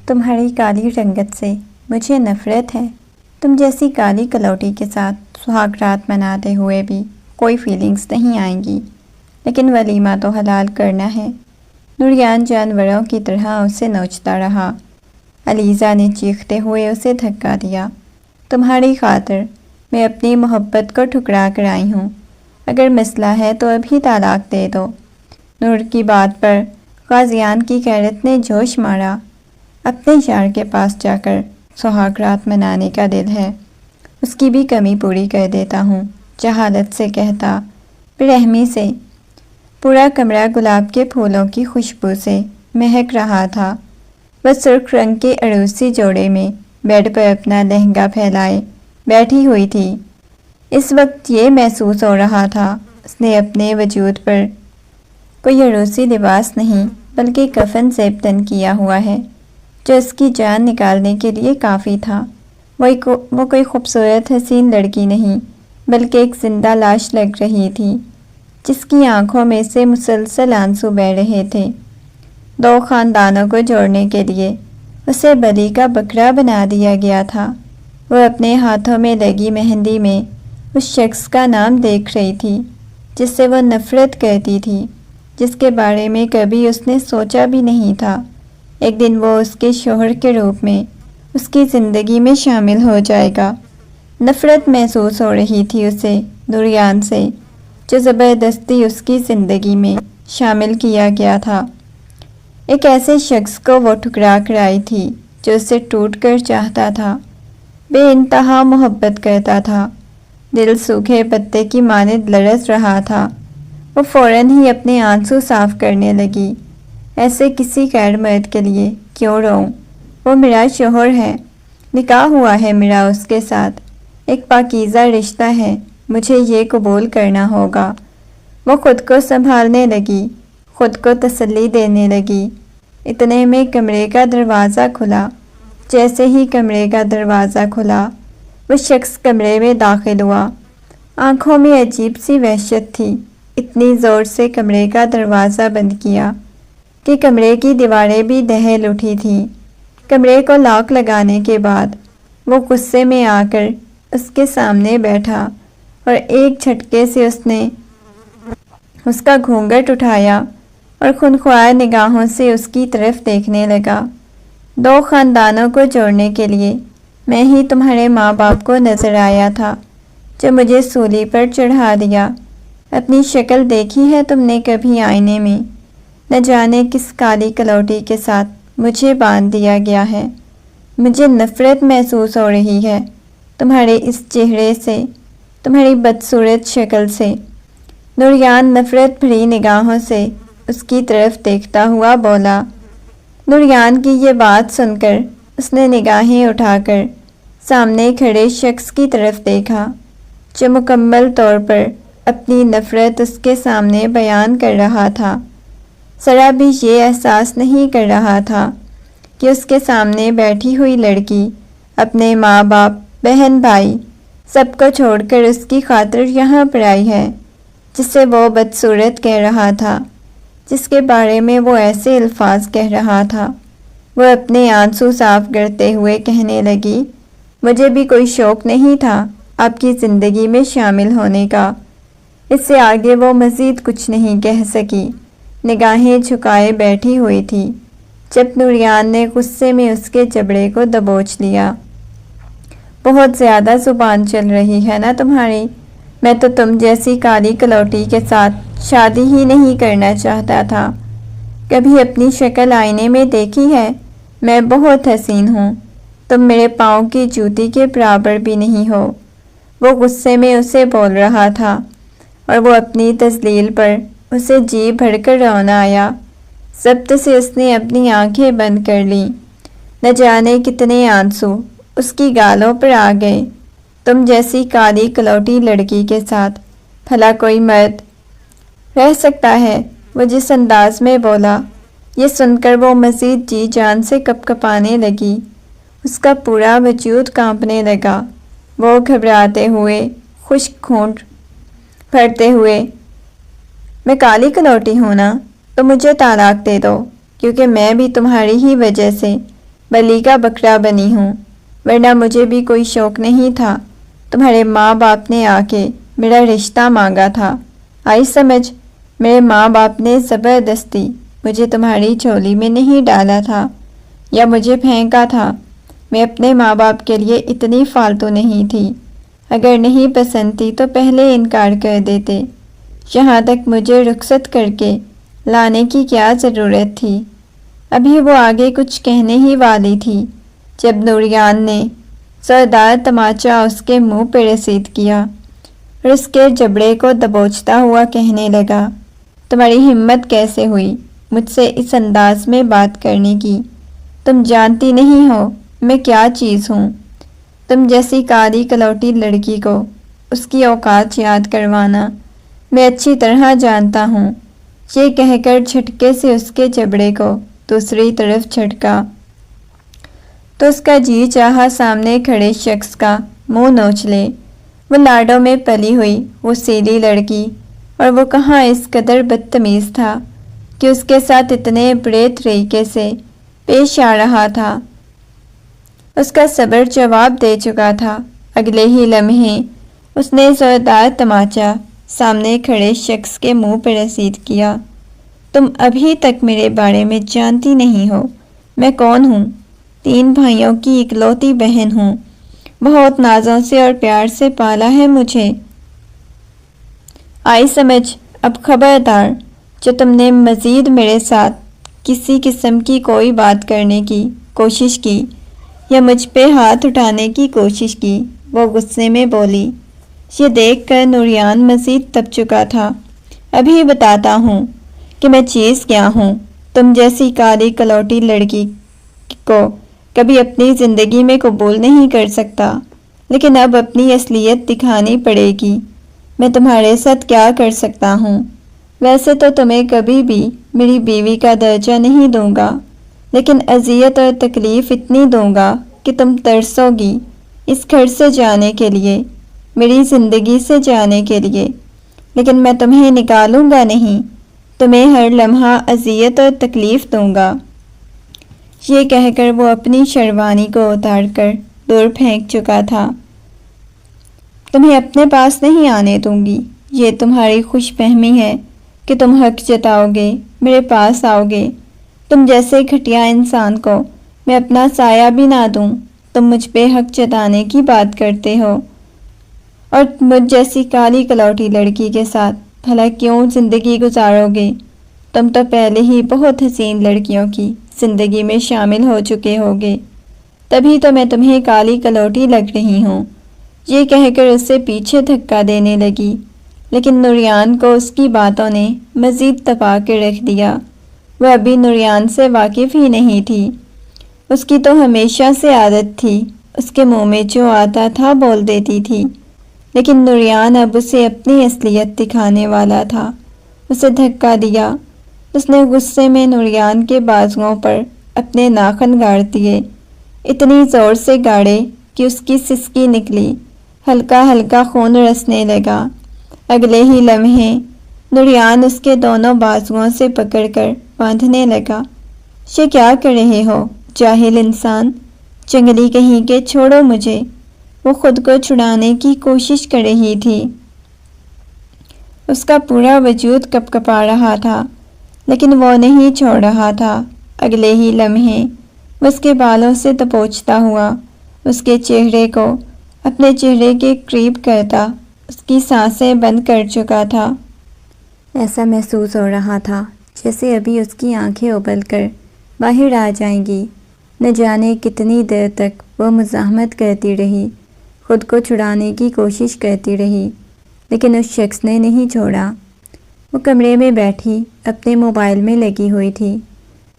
تمہاری کالی رنگت سے مجھے نفرت ہے۔ تم جیسی کالی کلوٹی کے ساتھ سہاگ رات مناتے ہوئے بھی کوئی فیلنگز نہیں آئیں گی، لیکن ولیمہ تو حلال کرنا ہے۔ نوریان جانوروں کی طرح اسے نوچتا رہا۔ علیزہ نے چیختے ہوئے اسے دھکا دیا۔ تمہاری خاطر میں اپنی محبت کو ٹھکرا کر آئی ہوں۔ اگر مسئلہ ہے تو ابھی طلاق دے دو۔ نور کی بات پر غازیان کی غیرت نے جوش مارا۔ اپنے یار کے پاس جا کر سہاگ رات منانے کا دل ہے، اس کی بھی کمی پوری کر دیتا ہوں، جہالت سے کہتا، برحمی سے۔ پورا کمرہ گلاب کے پھولوں کی خوشبو سے مہک رہا تھا۔ وہ سرخ رنگ کے عروسی جوڑے میں بیڈ پر اپنا لہنگا پھیلائے بیٹھی ہوئی تھی۔ اس وقت یہ محسوس ہو رہا تھا اس نے اپنے وجود پر کوئی عروسی لباس نہیں بلکہ کفن زیبتن کیا ہوا ہے، جو اس کی جان نکالنے کے لیے کافی تھا۔ وہ کوئی خوبصورت حسین لڑکی نہیں بلکہ ایک زندہ لاش لگ رہی تھی، جس کی آنکھوں میں سے مسلسل آنسو بہہ رہے تھے۔ دو خاندانوں کو جوڑنے کے لیے اسے بلی کا بکرا بنا دیا گیا تھا۔ وہ اپنے ہاتھوں میں لگی مہندی میں اس شخص کا نام دیکھ رہی تھی جس سے وہ نفرت کرتی تھی، جس کے بارے میں کبھی اس نے سوچا بھی نہیں تھا۔ ایک دن وہ اس کے شوہر کے روپ میں اس کی زندگی میں شامل ہو جائے گا۔ نفرت محسوس ہو رہی تھی اسے نوریان سے، جو زبردستی اس کی زندگی میں شامل کیا گیا تھا۔ ایک ایسے شخص کو وہ ٹھکرا کر آئی تھی جو اسے ٹوٹ کر چاہتا تھا، بے انتہا محبت کرتا تھا۔ دل سوکھے پتے کی مانند لرز رہا تھا۔ وہ فوراً ہی اپنے آنسو صاف کرنے لگی۔ ایسے کسی غیر مرد کے لیے کیوں روؤں؟ وہ میرا شوہر ہے، نکاح ہوا ہے میرا اس کے ساتھ، ایک پاکیزہ رشتہ ہے، مجھے یہ قبول کرنا ہوگا۔ وہ خود کو سنبھالنے لگی، خود کو تسلی دینے لگی۔ اتنے میں کمرے کا دروازہ کھلا۔ جیسے ہی کمرے کا دروازہ کھلا، وہ شخص کمرے میں داخل ہوا۔ آنکھوں میں عجیب سی وحشت تھی۔ اتنی زور سے کمرے کا دروازہ بند کیا کہ کمرے کی دیواریں بھی دہل اٹھی تھیں۔ کمرے کو لاک لگانے کے بعد وہ غصے میں آ کر اس کے سامنے بیٹھا اور ایک جھٹکے سے اس نے اس کا گھونگھٹ اٹھایا اور خونخوار نگاہوں سے اس کی طرف دیکھنے لگا۔ دو خاندانوں کو جوڑنے کے لیے میں ہی تمہارے ماں باپ کو نظر آیا تھا، جو مجھے سولی پر چڑھا دیا۔ اپنی شکل دیکھی ہے تم نے کبھی آئینے میں؟ نہ جانے کس کالی کلوٹی کے ساتھ مجھے باندھ دیا گیا ہے۔ مجھے نفرت محسوس ہو رہی ہے تمہارے اس چہرے سے، تمہاری بدصورت شکل سے۔ نوریان نفرت بھری نگاہوں سے اس کی طرف دیکھتا ہوا بولا۔ نوریان کی یہ بات سن کر اس نے نگاہیں اٹھا کر سامنے کھڑے شخص کی طرف دیکھا، جو مکمل طور پر اپنی نفرت اس کے سامنے بیان کر رہا تھا۔ ذرا بھی یہ احساس نہیں کر رہا تھا کہ اس کے سامنے بیٹھی ہوئی لڑکی اپنے ماں باپ، بہن بھائی سب کو چھوڑ کر اس کی خاطر یہاں پر آئی ہے، جسے وہ بدصورت کہہ رہا تھا، جس کے بارے میں وہ ایسے الفاظ کہہ رہا تھا۔ وہ اپنے آنسو صاف کرتے ہوئے کہنے لگی، مجھے بھی کوئی شوق نہیں تھا آپ کی زندگی میں شامل ہونے کا۔ اس سے آگے وہ مزید کچھ نہیں کہہ سکی، نگاہیں جھکائے بیٹھی ہوئی تھی، جب نوریان نے غصے میں اس کے جبڑے کو دبوچ لیا۔ بہت زیادہ زبان چل رہی ہے نا تمہاری؟ میں تو تم جیسی کالی کلوٹی کے ساتھ شادی ہی نہیں کرنا چاہتا تھا۔ کبھی اپنی شکل آئینے میں دیکھی ہے؟ میں بہت حسین ہوں، تم میرے پاؤں کی جوتی کے برابر بھی نہیں ہو۔ وہ غصے میں اسے بول رہا تھا اور وہ اپنی تذلیل پر اسے جی بھر کر رونا آیا۔ ضبط سے اس نے اپنی آنکھیں بند کر لیں۔ نہ جانے کتنے آنسو اس کی گالوں پر آ گئے۔ تم جیسی کالی کلوٹی لڑکی کے ساتھ بھلا کوئی مرد رہ سکتا ہے؟ وہ جس انداز میں بولا، یہ سن کر وہ مزید جی جان سے کپکپانے لگی۔ اس کا پورا وجود کانپنے لگا۔ وہ گھبراتے ہوئے، خشک ہونٹ بھرتے ہوئے، میں کالی کلوٹی ہوں نا؟ تو مجھے طلاق دے دو، کیونکہ میں بھی تمہاری ہی وجہ سے بلی کا بکرا بنی ہوں، ورنہ مجھے بھی کوئی شوق نہیں تھا۔ تمہارے ماں باپ نے آ کے میرا رشتہ مانگا تھا، آئی سمجھ؟ میرے ماں باپ نے زبردستی مجھے تمہاری جھولی میں نہیں ڈالا تھا یا مجھے پھینکا تھا۔ میں اپنے ماں باپ کے لیے اتنی فالتو نہیں تھی، اگر نہیں پسند تھی تو پہلے انکار کر دیتے۔ یہاں تک مجھے رخصت کر کے لانے کی کیا ضرورت تھی؟ ابھی وہ آگے کچھ کہنے ہی والی تھی جب نوریان نے زوردار تماچا اس کے منہ پہ رسید کیا اور اس کے جبڑے کو دبوچتا ہوا کہنے لگا، تمہاری ہمت کیسے ہوئی مجھ سے اس انداز میں بات کرنے کی؟ تم جانتی نہیں ہو میں کیا چیز ہوں؟ تم جیسی کالی کلوٹی لڑکی کو اس کی اوقات یاد کروانا میں اچھی طرح جانتا ہوں۔ یہ کہہ کر جھٹکے سے اس کے جبڑے کو دوسری طرف جھٹکا تو اس کا جی چاہا سامنے کھڑے شخص کا منہ نوچ لے۔ وہ لاڈوں میں پلی ہوئی وہ سیلی لڑکی، اور وہ کہاں اس قدر بدتمیز تھا کہ اس کے ساتھ اتنے بڑے طریقے سے پیش آ رہا تھا۔ اس کا صبر جواب دے چکا تھا۔ اگلے ہی لمحے اس نے زوردار تماچا سامنے کھڑے شخص کے منہ پہ رسید کیا۔ تم ابھی تک میرے بارے میں جانتی نہیں ہو میں کون ہوں۔ 3 بھائیوں کی اکلوتی بہن ہوں، بہت نازوں سے اور پیار سے پالا ہے مجھے، آئی سمجھ؟ اب خبردار جو تم نے مزید میرے ساتھ کسی قسم کی کوئی بات کرنے کی کوشش کی یا مجھ پہ ہاتھ اٹھانے کی کوشش کی۔ وہ غصے میں بولی۔ یہ دیکھ کر نوریان مزید تپ چکا تھا۔ ابھی بتاتا ہوں کہ میں چیز کیا ہوں۔ تم جیسی کالی کلوٹی لڑکی کو کبھی اپنی زندگی میں قبول نہیں کر سکتا، لیکن اب اپنی اصلیت دکھانی پڑے گی۔ میں تمہارے ساتھ کیا کر سکتا ہوں؟ ویسے تو تمہیں کبھی بھی میری بیوی کا درجہ نہیں دوں گا، لیکن اذیت اور تکلیف اتنی دوں گا کہ تم ترسو گی اس گھر سے جانے کے لیے، میری زندگی سے جانے کے لیے، لیکن میں تمہیں نکالوں گا نہیں، تمہیں ہر لمحہ اذیت اور تکلیف دوں گا۔ یہ کہہ کر وہ اپنی شیروانی کو اتار کر دور پھینک چکا تھا۔ تمہیں اپنے پاس نہیں آنے دوں گی۔ یہ تمہاری خوش فہمی ہے کہ تم حق جتاؤ گے، میرے پاس آؤ گے۔ تم جیسے گھٹیا انسان کو میں اپنا سایہ بھی نہ دوں۔ تم مجھ پہ حق جتانے کی بات کرتے ہو، اور مجھ جیسی کالی کلوٹی لڑکی کے ساتھ بھلا کیوں زندگی گزارو گے؟ تم تو پہلے ہی بہت حسین لڑکیوں کی زندگی میں شامل ہو چکے ہوگے، تبھی تو میں تمہیں کالی کلوٹی لگ رہی ہوں۔ یہ کہہ کر اسے پیچھے دھکا دینے لگی، لیکن نوریان کو اس کی باتوں نے مزید تپا کے رکھ دیا۔ وہ ابھی نوریان سے واقف ہی نہیں تھی۔ اس کی تو ہمیشہ سے عادت تھی اس کے منہ میں جو آتا تھا بول دیتی تھی، لیکن نوریان اب اسے اپنی اصلیت دکھانے والا تھا۔ اسے دھکا دیا۔ اس نے غصے میں نوریان کے بازوؤں پر اپنے ناخن گاڑ دیے، اتنی زور سے گاڑے کہ اس کی سسکی نکلی، ہلکا ہلکا خون رسنے لگا۔ اگلے ہی لمحے نوریان اس کے دونوں بازوؤں سے پکڑ کر باندھنے لگا۔ یہ کیا کر رہے ہو جاہل انسان، جنگلی کہیں کے، چھوڑو مجھے۔ وہ خود کو چھڑانے کی کوشش کر رہی تھی۔ اس کا پورا وجود کپ کپا رہا تھا، لیکن وہ نہیں چھوڑ رہا تھا۔ اگلے ہی لمحے وہ اس کے بالوں سے دبوچتا ہوا اس کے چہرے کو اپنے چہرے کے قریب کرتا اس کی سانسیں بند کر چکا تھا۔ ایسا محسوس ہو رہا تھا جیسے ابھی اس کی آنکھیں ابل کر باہر آ جائیں گی۔ نہ جانے کتنی دیر تک وہ مزاحمت کرتی رہی، خود کو چھڑانے کی کوشش کرتی رہی، لیکن اس شخص نے نہیں چھوڑا۔ وہ کمرے میں بیٹھی اپنے موبائل میں لگی ہوئی تھی۔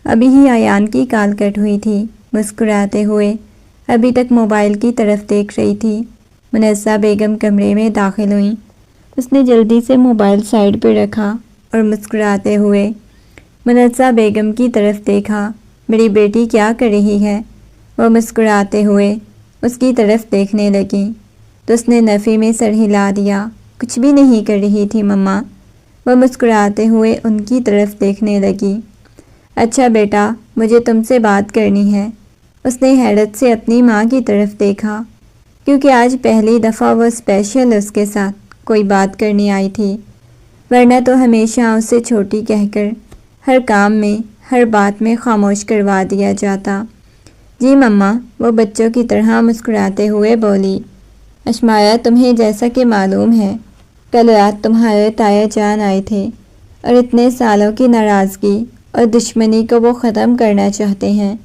ابھی ہی ایان کی کال کٹ ہوئی تھی۔ مسکراتے ہوئے ابھی تک موبائل کی طرف دیکھ رہی تھی۔ منزہ بیگم کمرے میں داخل ہوئیں۔ اس نے جلدی سے موبائل سائیڈ پہ رکھا اور مسکراتے ہوئے منزہ بیگم کی طرف دیکھا۔ میری بیٹی کیا کر رہی ہے؟ وہ مسکراتے ہوئے اس کی طرف دیکھنے لگی تو اس نے نفی میں سر ہلا دیا۔ کچھ بھی نہیں کر رہی تھی مما۔ وہ مسکراتے ہوئے ان کی طرف دیکھنے لگی۔ اچھا بیٹا، مجھے تم سے بات کرنی ہے۔ اس نے حیرت سے اپنی ماں کی طرف دیکھا، کیونکہ آج پہلی دفعہ وہ اسپیشل اس کے ساتھ کوئی بات کرنے آئی تھی، ورنہ تو ہمیشہ اسے چھوٹی کہہ کر ہر کام میں، ہر بات میں خاموش کروا دیا جاتا۔ جی مما، وہ بچوں کی طرح مسکراتے ہوئے بولی۔ اشمایا، تمہیں جیسا کہ معلوم ہے، کل رات تمہارے تایا جان آئے تھے اور اتنے سالوں کی ناراضگی اور دشمنی کو وہ ختم کرنا چاہتے ہیں۔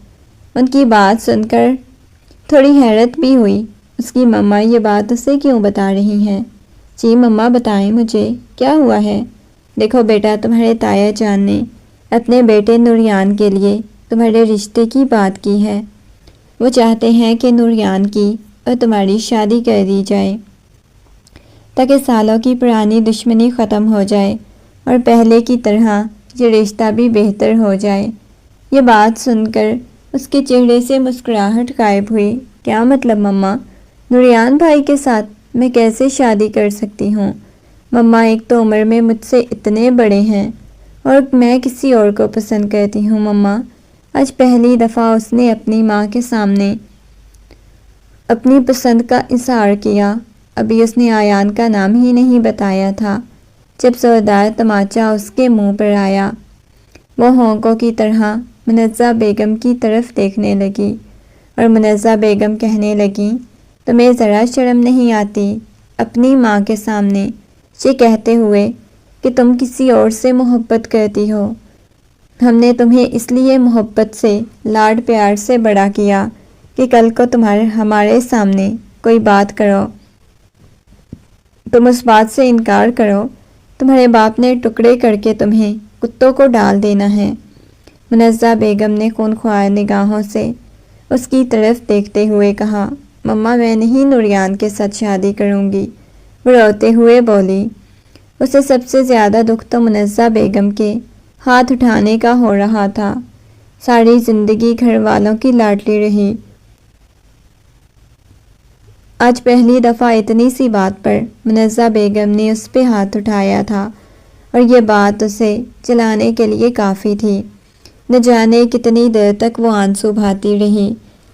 ان کی بات سن کر تھوڑی حیرت بھی ہوئی۔ اس کی مما یہ بات اسے کیوں بتا رہی ہیں؟ جی مما، بتائیں مجھے، کیا ہوا ہے؟ دیکھو بیٹا، تمہارے تایا جان نے اپنے بیٹے نوریان کے لیے تمہارے رشتے کی بات کی ہے۔ وہ چاہتے ہیں کہ نوریان کی اور تمہاری شادی کر دی جائے، تاکہ سالوں کی پرانی دشمنی ختم ہو جائے اور پہلے کی طرح یہ رشتہ بھی بہتر ہو جائے۔ یہ بات سن کر اس کے چہرے سے مسکراہٹ غائب ہوئی۔ کیا مطلب مما؟ نوریان بھائی کے ساتھ میں کیسے شادی کر سکتی ہوں؟ مما، ایک تو عمر میں مجھ سے اتنے بڑے ہیں اور میں کسی اور کو پسند کرتی ہوں مما۔ آج پہلی دفعہ اس نے اپنی ماں کے سامنے اپنی پسند کا اظہار کیا۔ ابھی اس نے آیان کا نام ہی نہیں بتایا تھا جب زوردار تماچا اس کے منہ پر آیا۔ وہ ہونکوں کی طرح منزہ بیگم کی طرف دیکھنے لگی اور منزہ بیگم کہنے لگیں، تمہیں ذرا شرم نہیں آتی اپنی ماں کے سامنے یہ کہتے ہوئے کہ تم کسی اور سے محبت کرتی ہو؟ ہم نے تمہیں اس لیے محبت سے، لاڈ پیار سے بڑا کیا کہ کل کو ہمارے سامنے کوئی بات کرو، تم اس بات سے انکار کرو، تمہارے باپ نے ٹکڑے کر کے تمہیں کتوں کو ڈال دینا ہے۔ منزہ بیگم نے خونخوار نگاہوں سے اس کی طرف دیکھتے ہوئے کہا، مما، میں نہیں نوریان کے ساتھ شادی کروں گی۔ وہ روتے ہوئے بولی۔ اسے سب سے زیادہ دکھ تو منزہ بیگم کے ہاتھ اٹھانے کا ہو رہا تھا۔ ساری زندگی گھر والوں کی لاڈلی رہی، آج پہلی دفعہ اتنی سی بات پر منزہ بیگم نے اس پہ ہاتھ اٹھایا تھا، اور یہ بات اسے جلانے کے لیے کافی تھی۔ نہ جانے کتنی دیر تک وہ آنسو بہاتی رہی،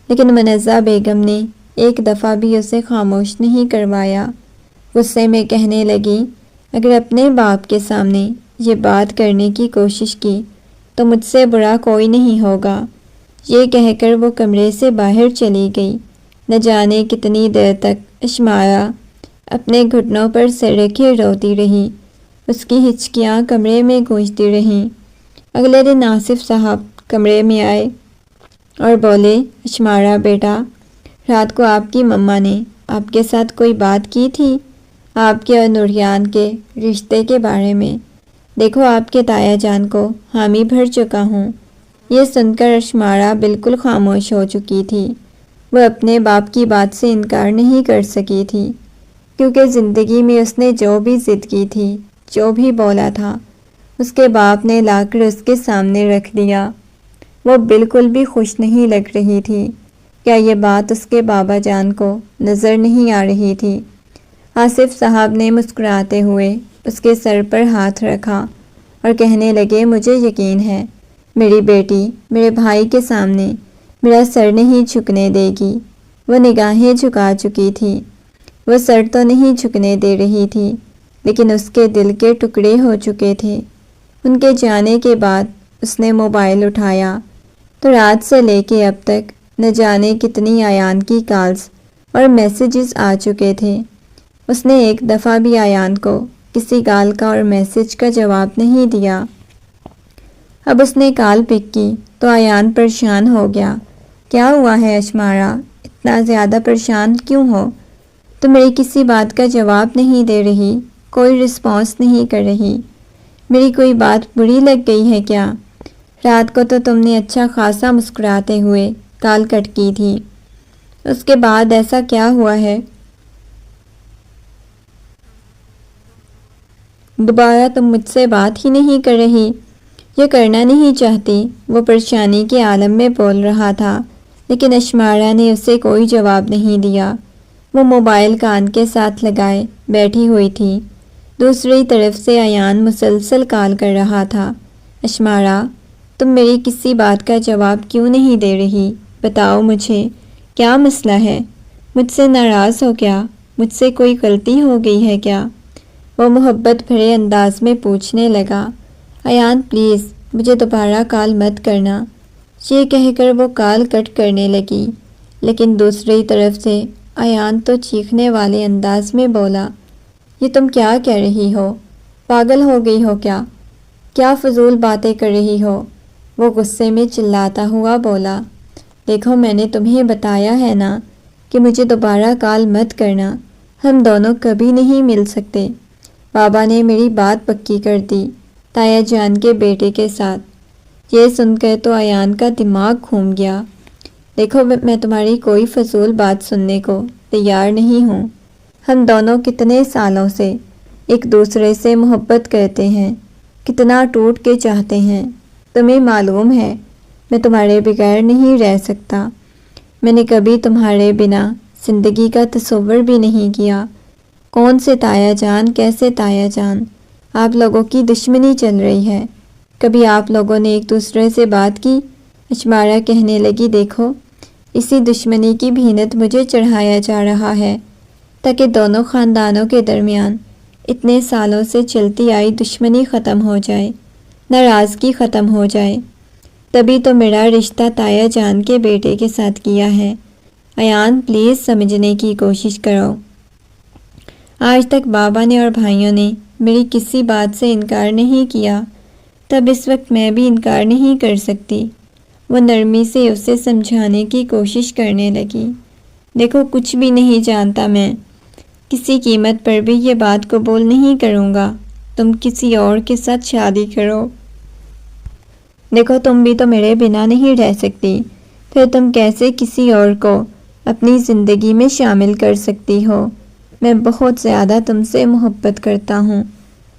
لیکن منزہ بیگم نے ایک دفعہ بھی اسے خاموش نہیں کروایا۔ غصے میں کہنے لگی، اگر اپنے باپ کے سامنے یہ بات کرنے کی کوشش کی تو مجھ سے برا کوئی نہیں ہوگا۔ یہ کہہ کر وہ کمرے سے باہر چلی گئی۔ نہ جانے کتنی دیر تک اشمایا اپنے گھٹنوں پر سر رکھے روتی رہی۔ اس کی ہچکیاں کمرے میں گونجتی رہیں۔ اگلے دن آصف صاحب کمرے میں آئے اور بولے، اشمارا بیٹا، رات کو آپ کی مما نے آپ کے ساتھ کوئی بات کی تھی، آپ کے اور نوریان کے رشتے کے بارے میں؟ دیکھو، آپ کے تایا جان کو حامی بھر چکا ہوں۔ یہ سن کر اشمارا بالکل خاموش ہو چکی تھی۔ وہ اپنے باپ کی بات سے انکار نہیں کر سکی تھی، کیونکہ زندگی میں اس نے جو بھی ضد کی تھی، جو بھی بولا تھا، اس کے باپ نے لا کر اس کے سامنے رکھ دیا۔ وہ بالکل بھی خوش نہیں لگ رہی تھی۔ کیا یہ بات اس کے بابا جان کو نظر نہیں آ رہی تھی؟ آصف صاحب نے مسکراتے ہوئے اس کے سر پر ہاتھ رکھا اور کہنے لگے، مجھے یقین ہے میری بیٹی میرے بھائی کے سامنے میرا سر نہیں جھکنے دے گی۔ وہ نگاہیں جھکا چکی تھی۔ وہ سر تو نہیں جھکنے دے رہی تھی، لیکن اس کے دل کے ٹکڑے ہو چکے تھے۔ ان کے جانے کے بعد اس نے موبائل اٹھایا تو رات سے لے کے اب تک نہ جانے کتنی آیان کی کالز اور میسیجز آ چکے تھے۔ اس نے ایک دفعہ بھی آیان کو کسی کال کا اور میسیج کا جواب نہیں دیا۔ اب اس نے کال پک کی تو آیان پریشان ہو گیا۔ کیا ہوا ہے اشمارا؟ اتنا زیادہ پریشان کیوں ہو؟ تم میری کسی بات کا جواب نہیں دے رہی، کوئی رسپانس نہیں کر رہی۔ میری کوئی بات بری لگ گئی ہے کیا؟ رات کو تو تم نے اچھا خاصا مسکراتے ہوئے کال کٹ کی تھی، اس کے بعد ایسا کیا ہوا ہے؟ دوبارہ تم مجھ سے بات ہی نہیں کر رہی، یہ کرنا نہیں چاہتی؟ وہ پریشانی کے عالم میں بول رہا تھا، لیکن اشمارا نے اسے کوئی جواب نہیں دیا۔ وہ موبائل کان کے ساتھ لگائے بیٹھی ہوئی تھی۔ دوسری طرف سے آیان مسلسل کال کر رہا تھا، اشمارا، تم میری کسی بات کا جواب کیوں نہیں دے رہی؟ بتاؤ مجھے کیا مسئلہ ہے؟ مجھ سے ناراض ہو کیا؟ مجھ سے کوئی غلطی ہو گئی ہے کیا؟ وہ محبت بھرے انداز میں پوچھنے لگا۔ ایان پلیز مجھے دوبارہ کال مت کرنا۔ یہ کہہ کر وہ کال کٹ کرنے لگی، لیکن دوسری طرف سے ایان تو چیخنے والے انداز میں بولا، یہ تم کیا کہہ رہی ہو؟ پاگل ہو گئی ہو کیا؟ کیا فضول باتیں کر رہی ہو؟ وہ غصے میں چلاتا ہوا بولا، دیکھو میں نے تمہیں بتایا ہے نا کہ مجھے دوبارہ کال مت کرنا، ہم دونوں کبھی نہیں مل سکتے۔ بابا نے میری بات پکی کر دی تایا جان کے بیٹے کے ساتھ۔ یہ سن کر تو ایان کا دماغ گھوم گیا۔ دیکھو میں تمہاری کوئی فضول بات سننے کو تیار نہیں ہوں۔ ہم دونوں کتنے سالوں سے ایک دوسرے سے محبت کرتے ہیں، کتنا ٹوٹ کے چاہتے ہیں، تمہیں معلوم ہے میں تمہارے بغیر نہیں رہ سکتا۔ میں نے کبھی تمہارے بنا زندگی کا تصور بھی نہیں کیا۔ کون سے تایا جان، کیسے تایا جان؟ آپ لوگوں کی دشمنی چل رہی ہے۔ کبھی آپ لوگوں نے ایک دوسرے سے بات کی؟ اشمارا کہنے لگی، دیکھو اسی دشمنی کی بھینت مجھے چڑھایا جا رہا ہے تاکہ دونوں خاندانوں کے درمیان اتنے سالوں سے چلتی آئی دشمنی ختم ہو جائے، ناراضگی ختم ہو جائے۔ تبھی تو میرا رشتہ تایا جان کے بیٹے کے ساتھ کیا ہے۔ ایان پلیز سمجھنے کی کوشش کرو۔ آج تک بابا نے اور بھائیوں نے میری کسی بات سے انکار نہیں کیا، تب اس وقت میں بھی انکار نہیں کر سکتی۔ وہ نرمی سے اسے سمجھانے کی کوشش کرنے لگی، دیکھو کچھ بھی نہیں جانتا میں، کسی قیمت پر بھی یہ بات قبول نہیں کروں گا تم کسی اور کے ساتھ شادی کرو۔ دیکھو تم بھی تو میرے بنا نہیں رہ سکتی، پھر تم کیسے کسی اور کو اپنی زندگی میں شامل کر سکتی ہو؟ میں بہت زیادہ تم سے محبت کرتا ہوں،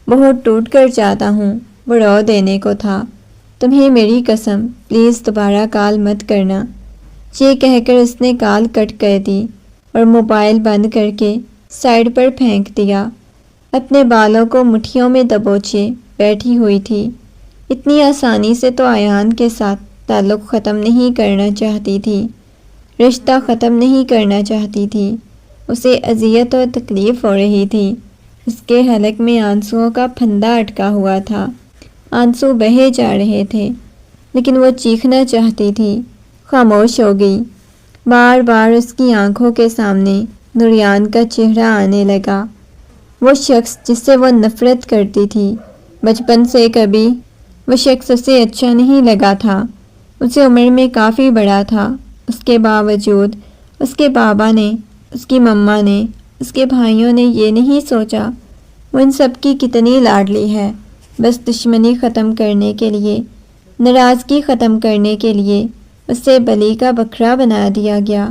بہت ٹوٹ کر جاتا ہوں، وہ رو دینے کو تھا۔ تمہیں میری قسم پلیز دوبارہ کال مت کرنا۔ یہ کہہ کر اس نے کال کٹ کر دی اور موبائل بند کر کے سائڈ پر پھینک دیا۔ اپنے بالوں کو مٹھیوں میں دبوچے بیٹھی ہوئی تھی۔ اتنی آسانی سے تو ایان کے ساتھ تعلق ختم نہیں کرنا چاہتی تھی، رشتہ ختم نہیں کرنا چاہتی تھی۔ اسے اذیت اور تکلیف ہو رہی تھی۔ اس کے حلق میں آنسوؤں کا پھندا اٹکا ہوا تھا، آنسو بہے جا رہے تھے، لیکن وہ چیخنا چاہتی تھی، خاموش ہو گئی۔ بار بار اس کی آنکھوں کے سامنے نوریان کا چہرہ آنے لگا، وہ شخص جس سے وہ نفرت کرتی تھی۔ بچپن سے کبھی وہ شخص اسے اچھا نہیں لگا تھا، اسے عمر میں کافی بڑا تھا۔ اس کے باوجود اس کے بابا نے، اس کی مما نے، اس کے بھائیوں نے یہ نہیں سوچا وہ ان سب کی کتنی لاڈلی ہے۔ بس دشمنی ختم کرنے کے لیے، ناراضگی ختم کرنے کے لیے اسے بلی کا بکرا بنا دیا گیا۔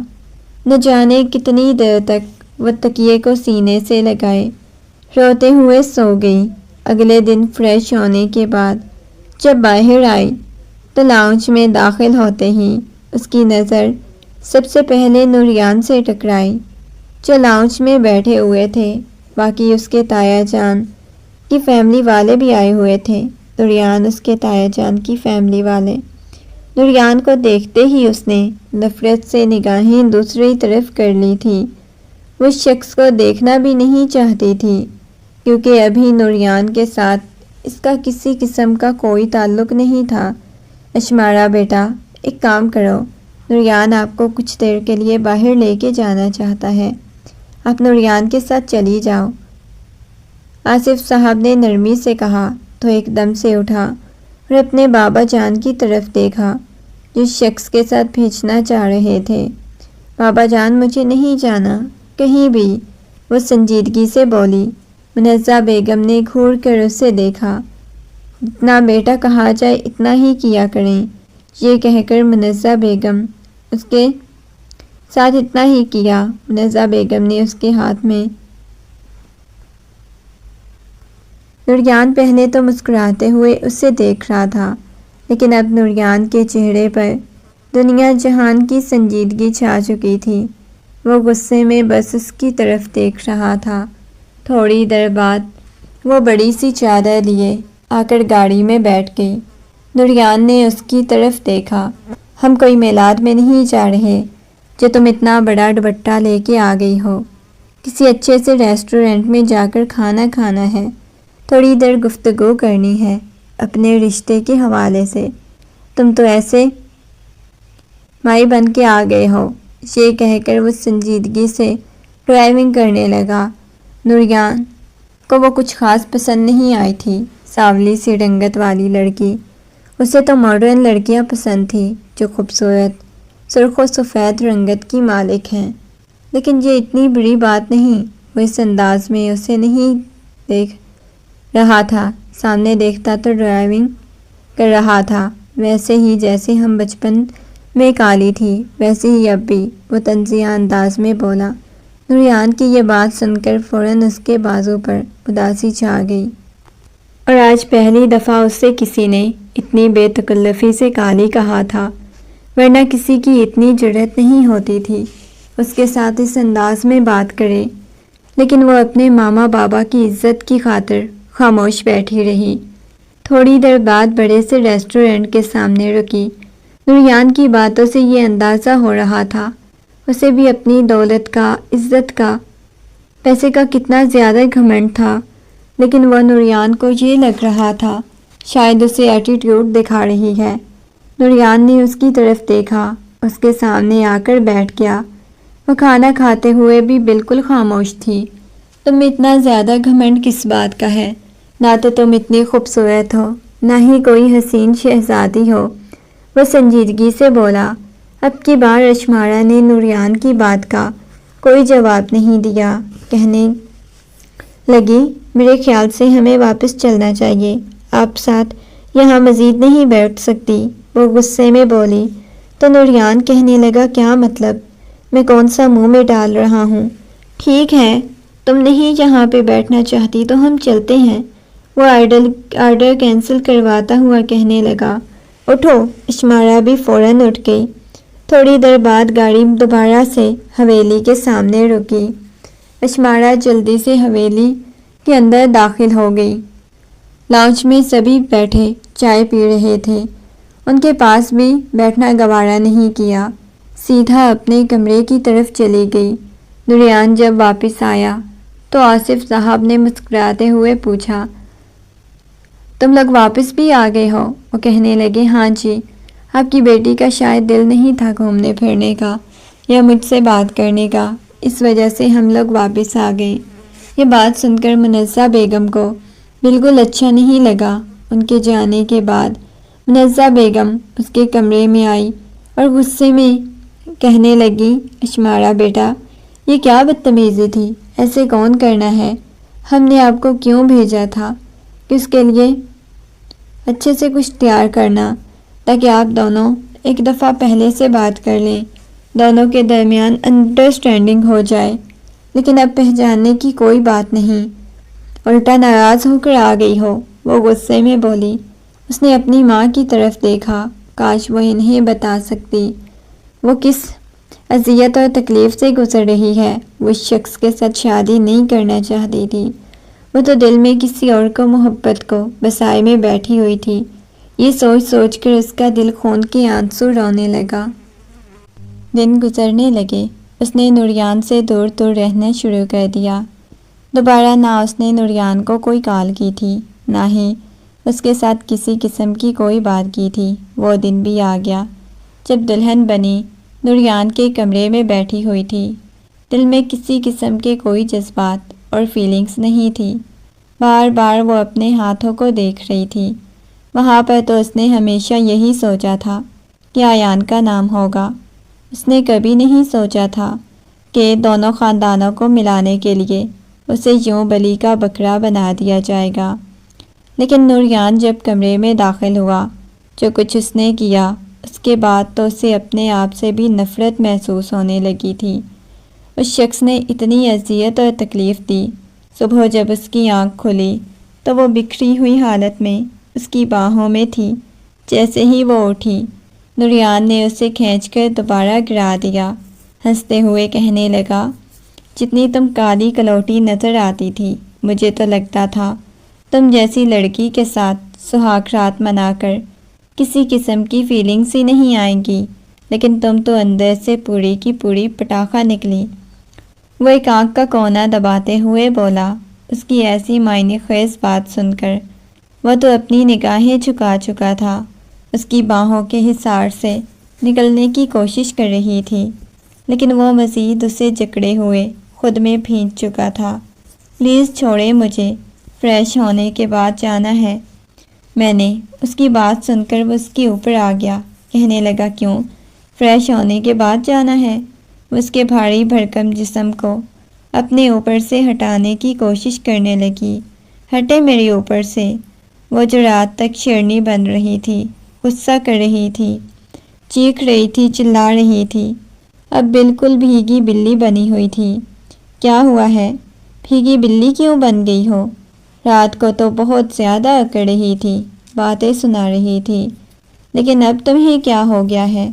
نہ جانے کتنی دیر تک وہ تکیے کو سینے سے لگائے روتے ہوئے سو گئی۔ اگلے دن فریش ہونے کے بعد جب باہر آئی تو لاؤنج میں داخل ہوتے ہی اس کی نظر سب سے پہلے نوریان سے ٹکرائی، جو لاؤنج میں بیٹھے ہوئے تھے۔ باقی اس کے تایا جان کی فیملی والے بھی آئے ہوئے تھے۔ نوریان اس کے تایا جان کی فیملی والے نوریان کو دیکھتے ہی اس نے نفرت سے نگاہیں دوسری طرف کر لی تھی۔ وہ اس شخص کو دیکھنا بھی نہیں چاہتی تھی، کیونکہ ابھی نوریان کے ساتھ اس کا کسی قسم کا کوئی تعلق نہیں تھا۔ اشمارا بیٹا ایک کام کرو، نوریان آپ کو کچھ دیر کے لیے باہر لے کے جانا چاہتا ہے، آپ نوریان کے ساتھ چلی جاؤ۔ آصف صاحب نے نرمی سے کہا تو ایک دم سے اٹھا اور اپنے بابا جان کی طرف دیکھا، جس شخص کے ساتھ بھیجنا چاہ رہے تھے۔ بابا جان مجھے نہیں جانا کہیں بھی، وہ سنجیدگی سے بولی۔ منزہ بیگم نے گھور کر اسے دیکھا۔ جتنا بیٹا کہا جائے اتنا ہی کیا کریں، یہ کہہ کر منزہ بیگم اس کے ساتھ اتنا ہی کیا۔ منزہ بیگم نے اس کے ہاتھ میں نوریان پہلے تو مسکراتے ہوئے اسے دیکھ رہا تھا، لیکن اب نوریان کے چہرے پر دنیا جہان کی سنجیدگی چھا چکی تھی۔ وہ غصے میں بس اس کی طرف دیکھ رہا تھا۔ تھوڑی دیر بعد وہ بڑی سی چادر لیے آ کر گاڑی میں بیٹھ گئی۔ نوریان نے اس کی طرف دیکھا، ہم کوئی میلاد میں نہیں جا رہے جو تم اتنا بڑا دوپٹہ لے کے آ گئی ہو۔ کسی اچھے سے ریسٹورنٹ میں جا کر کھانا کھانا ہے، تھوڑی دیر گفتگو کرنی ہے اپنے رشتے کے حوالے سے۔ تم تو ایسے مائی بن کے آ گئے ہو۔ یہ کہہ کر وہ سنجیدگی سے ڈرائیونگ کرنے لگا۔ نوریان کو وہ کچھ خاص پسند نہیں آئی تھی، سانولی سی رنگت والی لڑکی۔ اسے تو ماڈرن لڑکیاں پسند تھیں جو خوبصورت سرخ و سفید رنگت کی مالک ہیں، لیکن یہ اتنی بری بات نہیں۔ وہ اس انداز میں اسے نہیں دیکھ رہا تھا، سامنے دیکھتا تو ڈرائیونگ کر رہا تھا، ویسے ہی جیسے ہم بچپن میں کالی تھی ویسے ہی اب بھی۔ وہ طنزیہ انداز میں بولا۔ نوریان کی یہ بات سن کر فوراً اس کے بازو پر اداسی چھا گئی، اور آج پہلی دفعہ اس سے کسی نے اتنی بے تکلفی سے کالی کہا تھا، ورنہ کسی کی اتنی جرأت نہیں ہوتی تھی اس کے ساتھ اس انداز میں بات کرے۔ لیکن وہ اپنے ماما بابا کی عزت کی خاطر خاموش بیٹھی رہی۔ تھوڑی دیر بعد بڑے سے ریسٹورنٹ کے سامنے رکی۔ نوریان کی باتوں سے یہ اندازہ ہو رہا تھا اسے بھی اپنی دولت کا، عزت کا، پیسے کا کتنا زیادہ گھمنڈ تھا، لیکن وہ نوریان کو یہ لگ رہا تھا شاید اسے ایٹیٹیوڈ دکھا رہی ہے۔ نوریان نے اس کی طرف دیکھا، اس کے سامنے آ کر بیٹھ گیا۔ وہ کھانا کھاتے ہوئے بھی بالکل خاموش تھی۔ تم میں اتنا زیادہ گھمنڈ کس بات کا ہے؟ نہ تو تم اتنی خوبصورت ہو، نہ ہی کوئی حسین شہزادی ہو، وہ سنجیدگی سے بولا۔ اب کی بار اشمارا نے نوریان کی بات کا کوئی جواب نہیں دیا۔ کہنے لگی، میرے خیال سے ہمیں واپس چلنا چاہیے، آپ ساتھ یہاں مزید نہیں بیٹھ سکتی۔ وہ غصے میں بولی تو نوریان کہنے لگا، کیا مطلب؟ میں کون سا منہ میں ڈال رہا ہوں؟ ٹھیک ہے، تم نہیں یہاں پہ بیٹھنا چاہتی تو ہم چلتے ہیں، وہ آرڈر کینسل کرواتا ہوا کہنے لگا۔ اٹھو، اشمارا بھی فوراً اٹھ گئی۔ تھوڑی دیر بعد گاڑی دوبارہ سے حویلی کے سامنے رکی۔ اشمارا جلدی سے حویلی کے اندر داخل ہو گئی۔ لاؤنج میں سبھی بیٹھے چائے پی رہے تھے، ان کے پاس بھی بیٹھنا گوارا نہیں کیا، سیدھا اپنے کمرے کی طرف چلی گئی۔ نوریان جب واپس آیا تو آصف صاحب نے مسکراتے ہوئے پوچھا، تم لوگ واپس بھی آ گئے ہو؟ وہ کہنے لگے، ہاں جی، آپ کی بیٹی کا شاید دل نہیں تھا گھومنے پھرنے کا یا مجھ سے بات کرنے کا، اس وجہ سے ہم لوگ واپس آ گئے۔ یہ بات سن کر منزہ بیگم کو بالکل اچھا نہیں لگا۔ ان کے جانے کے بعد منزہ بیگم اس کے کمرے میں آئی اور غصے میں کہنے لگی، اشمارا بیٹا، یہ کیا بدتمیزی تھی؟ ایسے کون کرنا ہے؟ ہم نے آپ کو کیوں بھیجا تھا کہ اس کے لیے اچھے سے کچھ تیار کرنا، تاکہ آپ دونوں ایک دفعہ پہلے سے بات کر لیں، دونوں کے درمیان انڈرسٹینڈنگ ہو جائے، لیکن اب پہچاننے کی کوئی بات نہیں، الٹا ناراض ہو کر آ گئی ہو، وہ غصے میں بولی۔ اس نے اپنی ماں کی طرف دیکھا، کاش وہ انہیں بتا سکتی وہ کس اذیت اور تکلیف سے گزر رہی ہے۔ وہ اس شخص کے ساتھ شادی نہیں کرنا چاہتی تھی، وہ تو دل میں کسی اور کو محبت کو بسائے میں بیٹھی ہوئی تھی۔ یہ سوچ سوچ کر اس کا دل خون کے آنسو رونے لگا۔ دن گزرنے لگے، اس نے نوریان سے دور دور رہنا شروع کر دیا۔ دوبارہ نہ اس نے نوریان کو کوئی کال کی تھی، نہ ہی اس کے ساتھ کسی قسم کی کوئی بات کی تھی۔ وہ دن بھی آ گیا جب دلہن بنی نوریان کے کمرے میں بیٹھی ہوئی تھی، دل میں کسی قسم کے کوئی جذبات اور فیلنگز نہیں تھی۔ بار بار وہ اپنے ہاتھوں کو دیکھ رہی تھی، وہاں پر تو اس نے ہمیشہ یہی سوچا تھا کہ ایان کا نام ہوگا۔ اس نے کبھی نہیں سوچا تھا کہ دونوں خاندانوں کو ملانے کے لیے اسے یوں بلی کا بکرا بنا دیا جائے گا۔ لیکن نوریان جب کمرے میں داخل ہوا، جو کچھ اس نے کیا، اس کے بعد تو اسے اپنے آپ سے بھی نفرت محسوس ہونے لگی تھی۔ اس شخص نے اتنی اذیت اور تکلیف دی۔ صبح جب اس کی آنکھ کھلی تو وہ بکھری ہوئی حالت میں اس کی باہوں میں تھی۔ جیسے ہی وہ اٹھی، نوریان نے اسے کھینچ کر دوبارہ گرا دیا، ہنستے ہوئے کہنے لگا، جتنی تم کالی کلوٹی نظر آتی تھی، مجھے تو لگتا تھا تم جیسی لڑکی کے ساتھ سہاگ رات منا کر کسی قسم کی فیلنگس ہی نہیں آئیں گی، لیکن تم تو اندر سے پوری کی پوری پٹاخہ نکلی۔ وہ ایک آنکھ کا کونا دباتے ہوئے بولا۔ اس کی ایسی معنی خیز بات سن کر وہ تو اپنی نگاہیں جھکا چکا تھا، اس کی باہوں کے حصار سے نکلنے کی کوشش کر رہی تھی، لیکن وہ مزید اسے جکڑے ہوئے خود میں بھینچ چکا تھا۔ پلیز چھوڑے مجھے، فریش ہونے کے بعد جانا ہے۔ میں نے اس کی بات سن کر وہ اس کے اوپر آ گیا، کہنے لگا کیوں فریش ہونے کے بعد جانا ہے؟ وہ اس کے بھاری بھرکم جسم کو اپنے اوپر سے ہٹانے کی کوشش کرنے لگی۔ ہٹے میرے اوپر سے۔ وہ جو رات تک شیرنی بن رہی تھی، غصہ کر رہی تھی، چیخ رہی تھی، چلا رہی تھی، اب بالکل بھیگی بلی بنی ہوئی تھی۔ کیا ہوا ہے؟ بھیگی بلی کیوں بن گئی ہو؟ رات کو تو بہت زیادہ اکڑ رہی تھی، باتیں سنا رہی تھی، لیکن اب تمہیں کیا ہو گیا ہے؟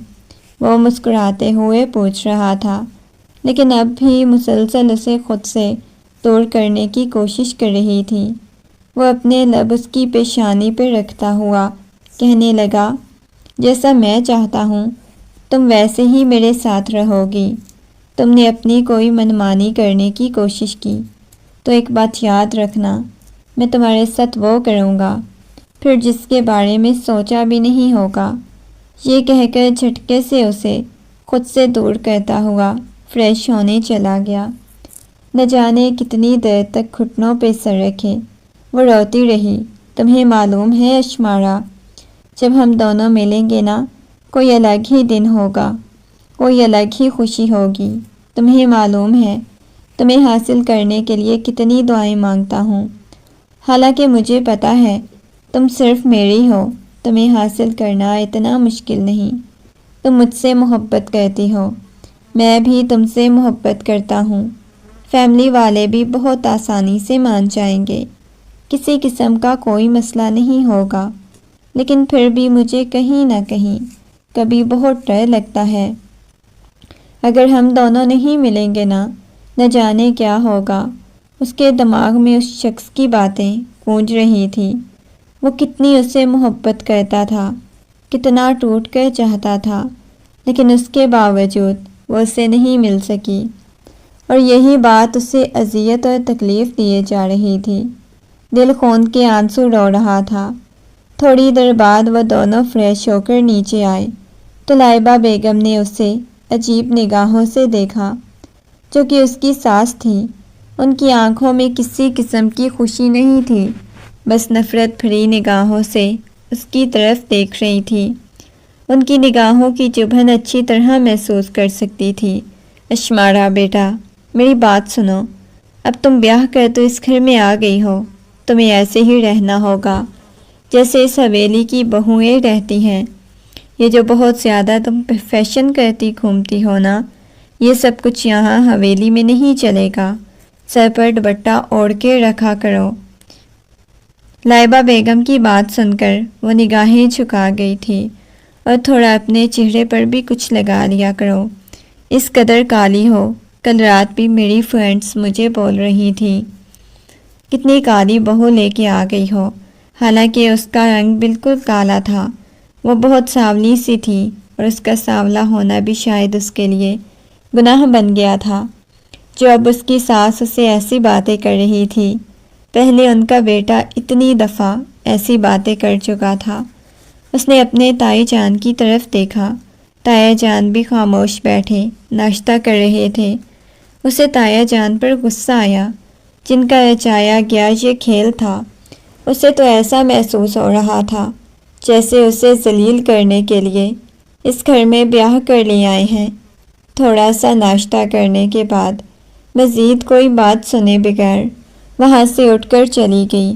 وہ مسکراتے ہوئے پوچھ رہا تھا، لیکن اب بھی مسلسل اسے خود سے دور کرنے کی کوشش کر رہی تھی۔ وہ اپنے لب اس کی پیشانی پہ رکھتا ہوا کہنے لگا، جیسا میں چاہتا ہوں تم ویسے ہی میرے ساتھ رہو گی۔ تم نے اپنی کوئی منمانی کرنے کی کوشش کی تو ایک بات یاد رکھنا، میں تمہارے ساتھ وہ کروں گا پھر جس کے بارے میں سوچا بھی نہیں ہوگا۔ یہ کہہ کر جھٹکے سے اسے خود سے دور کرتا ہوا فریش ہونے چلا گیا۔ نہ جانے کتنی دیر تک گھٹنوں پہ سر رکھے وہ روتی رہی۔ تمہیں معلوم ہے اشمارا، جب ہم دونوں ملیں گے نا، کوئی الگ ہی دن ہوگا، کوئی الگ ہی خوشی ہوگی۔ تمہیں معلوم ہے تمہیں حاصل کرنے کے لیے کتنی دعائیں مانگتا ہوں، حالانکہ مجھے پتہ ہے تم صرف میری ہو، تمہیں حاصل کرنا اتنا مشکل نہیں۔ تم مجھ سے محبت کرتی ہو، میں بھی تم سے محبت کرتا ہوں، فیملی والے بھی بہت آسانی سے مان جائیں گے، کسی قسم کا کوئی مسئلہ نہیں ہوگا، لیکن پھر بھی مجھے کہیں نہ کہیں کبھی بہت ڈر لگتا ہے۔ اگر ہم دونوں نہیں ملیں گے نا، نہ جانے کیا ہوگا۔ اس کے دماغ میں اس شخص کی باتیں گونج رہی تھی، وہ کتنی اسے محبت کرتا تھا، کتنا ٹوٹ کر چاہتا تھا، لیکن اس کے باوجود وہ اسے نہیں مل سکی، اور یہی بات اسے اذیت اور تکلیف دیے جا رہی تھی۔ دل خون کے آنسو رو رہا تھا۔ تھوڑی دیر بعد وہ دونوں فریش ہو کر نیچے آئے تو لائبہ بیگم نے اسے عجیب نگاہوں سے دیکھا، جو کہ اس کی ساس تھی۔ ان کی آنکھوں میں کسی قسم کی خوشی نہیں تھی، بس نفرت بھری نگاہوں سے اس کی طرف دیکھ رہی تھی۔ ان کی نگاہوں کی چبھن اچھی طرح محسوس کر سکتی تھی۔ اشمارا بیٹا، میری بات سنو، اب تم بیاہ کر تو اس گھر میں آ گئی ہو، تمہیں ایسے ہی رہنا ہوگا جیسے اس حویلی کی بہوئیں رہتی ہیں۔ یہ جو بہت زیادہ تم فیشن کرتی گھومتی ہو نا، یہ سب کچھ یہاں حویلی میں نہیں چلے گا، سر پر دوپٹہ اوڑھ کے رکھا کرو۔ لائبہ بیگم کی بات سن کر وہ نگاہیں جھکا گئی تھی، اور تھوڑا اپنے چہرے پر بھی کچھ لگا لیا کرو، اس قدر کالی ہو۔ کل رات بھی میری فرینڈس مجھے بول رہی تھی کتنی کالی بہو لے کے آ گئی ہو، حالانکہ اس کا رنگ بالکل کالا تھا۔ وہ بہت سانولی سی تھی، اور اس کا سانولا ہونا بھی شاید اس کے لیے گناہ بن گیا تھا، جو اب اس کی ساس اسے ایسی باتیں کر رہی تھی۔ پہلے ان کا بیٹا اتنی دفعہ ایسی باتیں کر چکا تھا۔ اس نے اپنے تائی جان کی طرف دیکھا، تایا جان بھی خاموش بیٹھے ناشتہ کر رہے تھے۔ اسے تایا جان پر غصہ آیا، جن کا رچایا گیا یہ کھیل تھا۔ اسے تو ایسا محسوس ہو رہا تھا جیسے اسے ذلیل کرنے کے لیے اس گھر میں بیاہ کر لے آئے ہیں۔ تھوڑا سا ناشتہ کرنے کے بعد مزید کوئی بات سنے بغیر وہاں سے اٹھ کر چلی گئی۔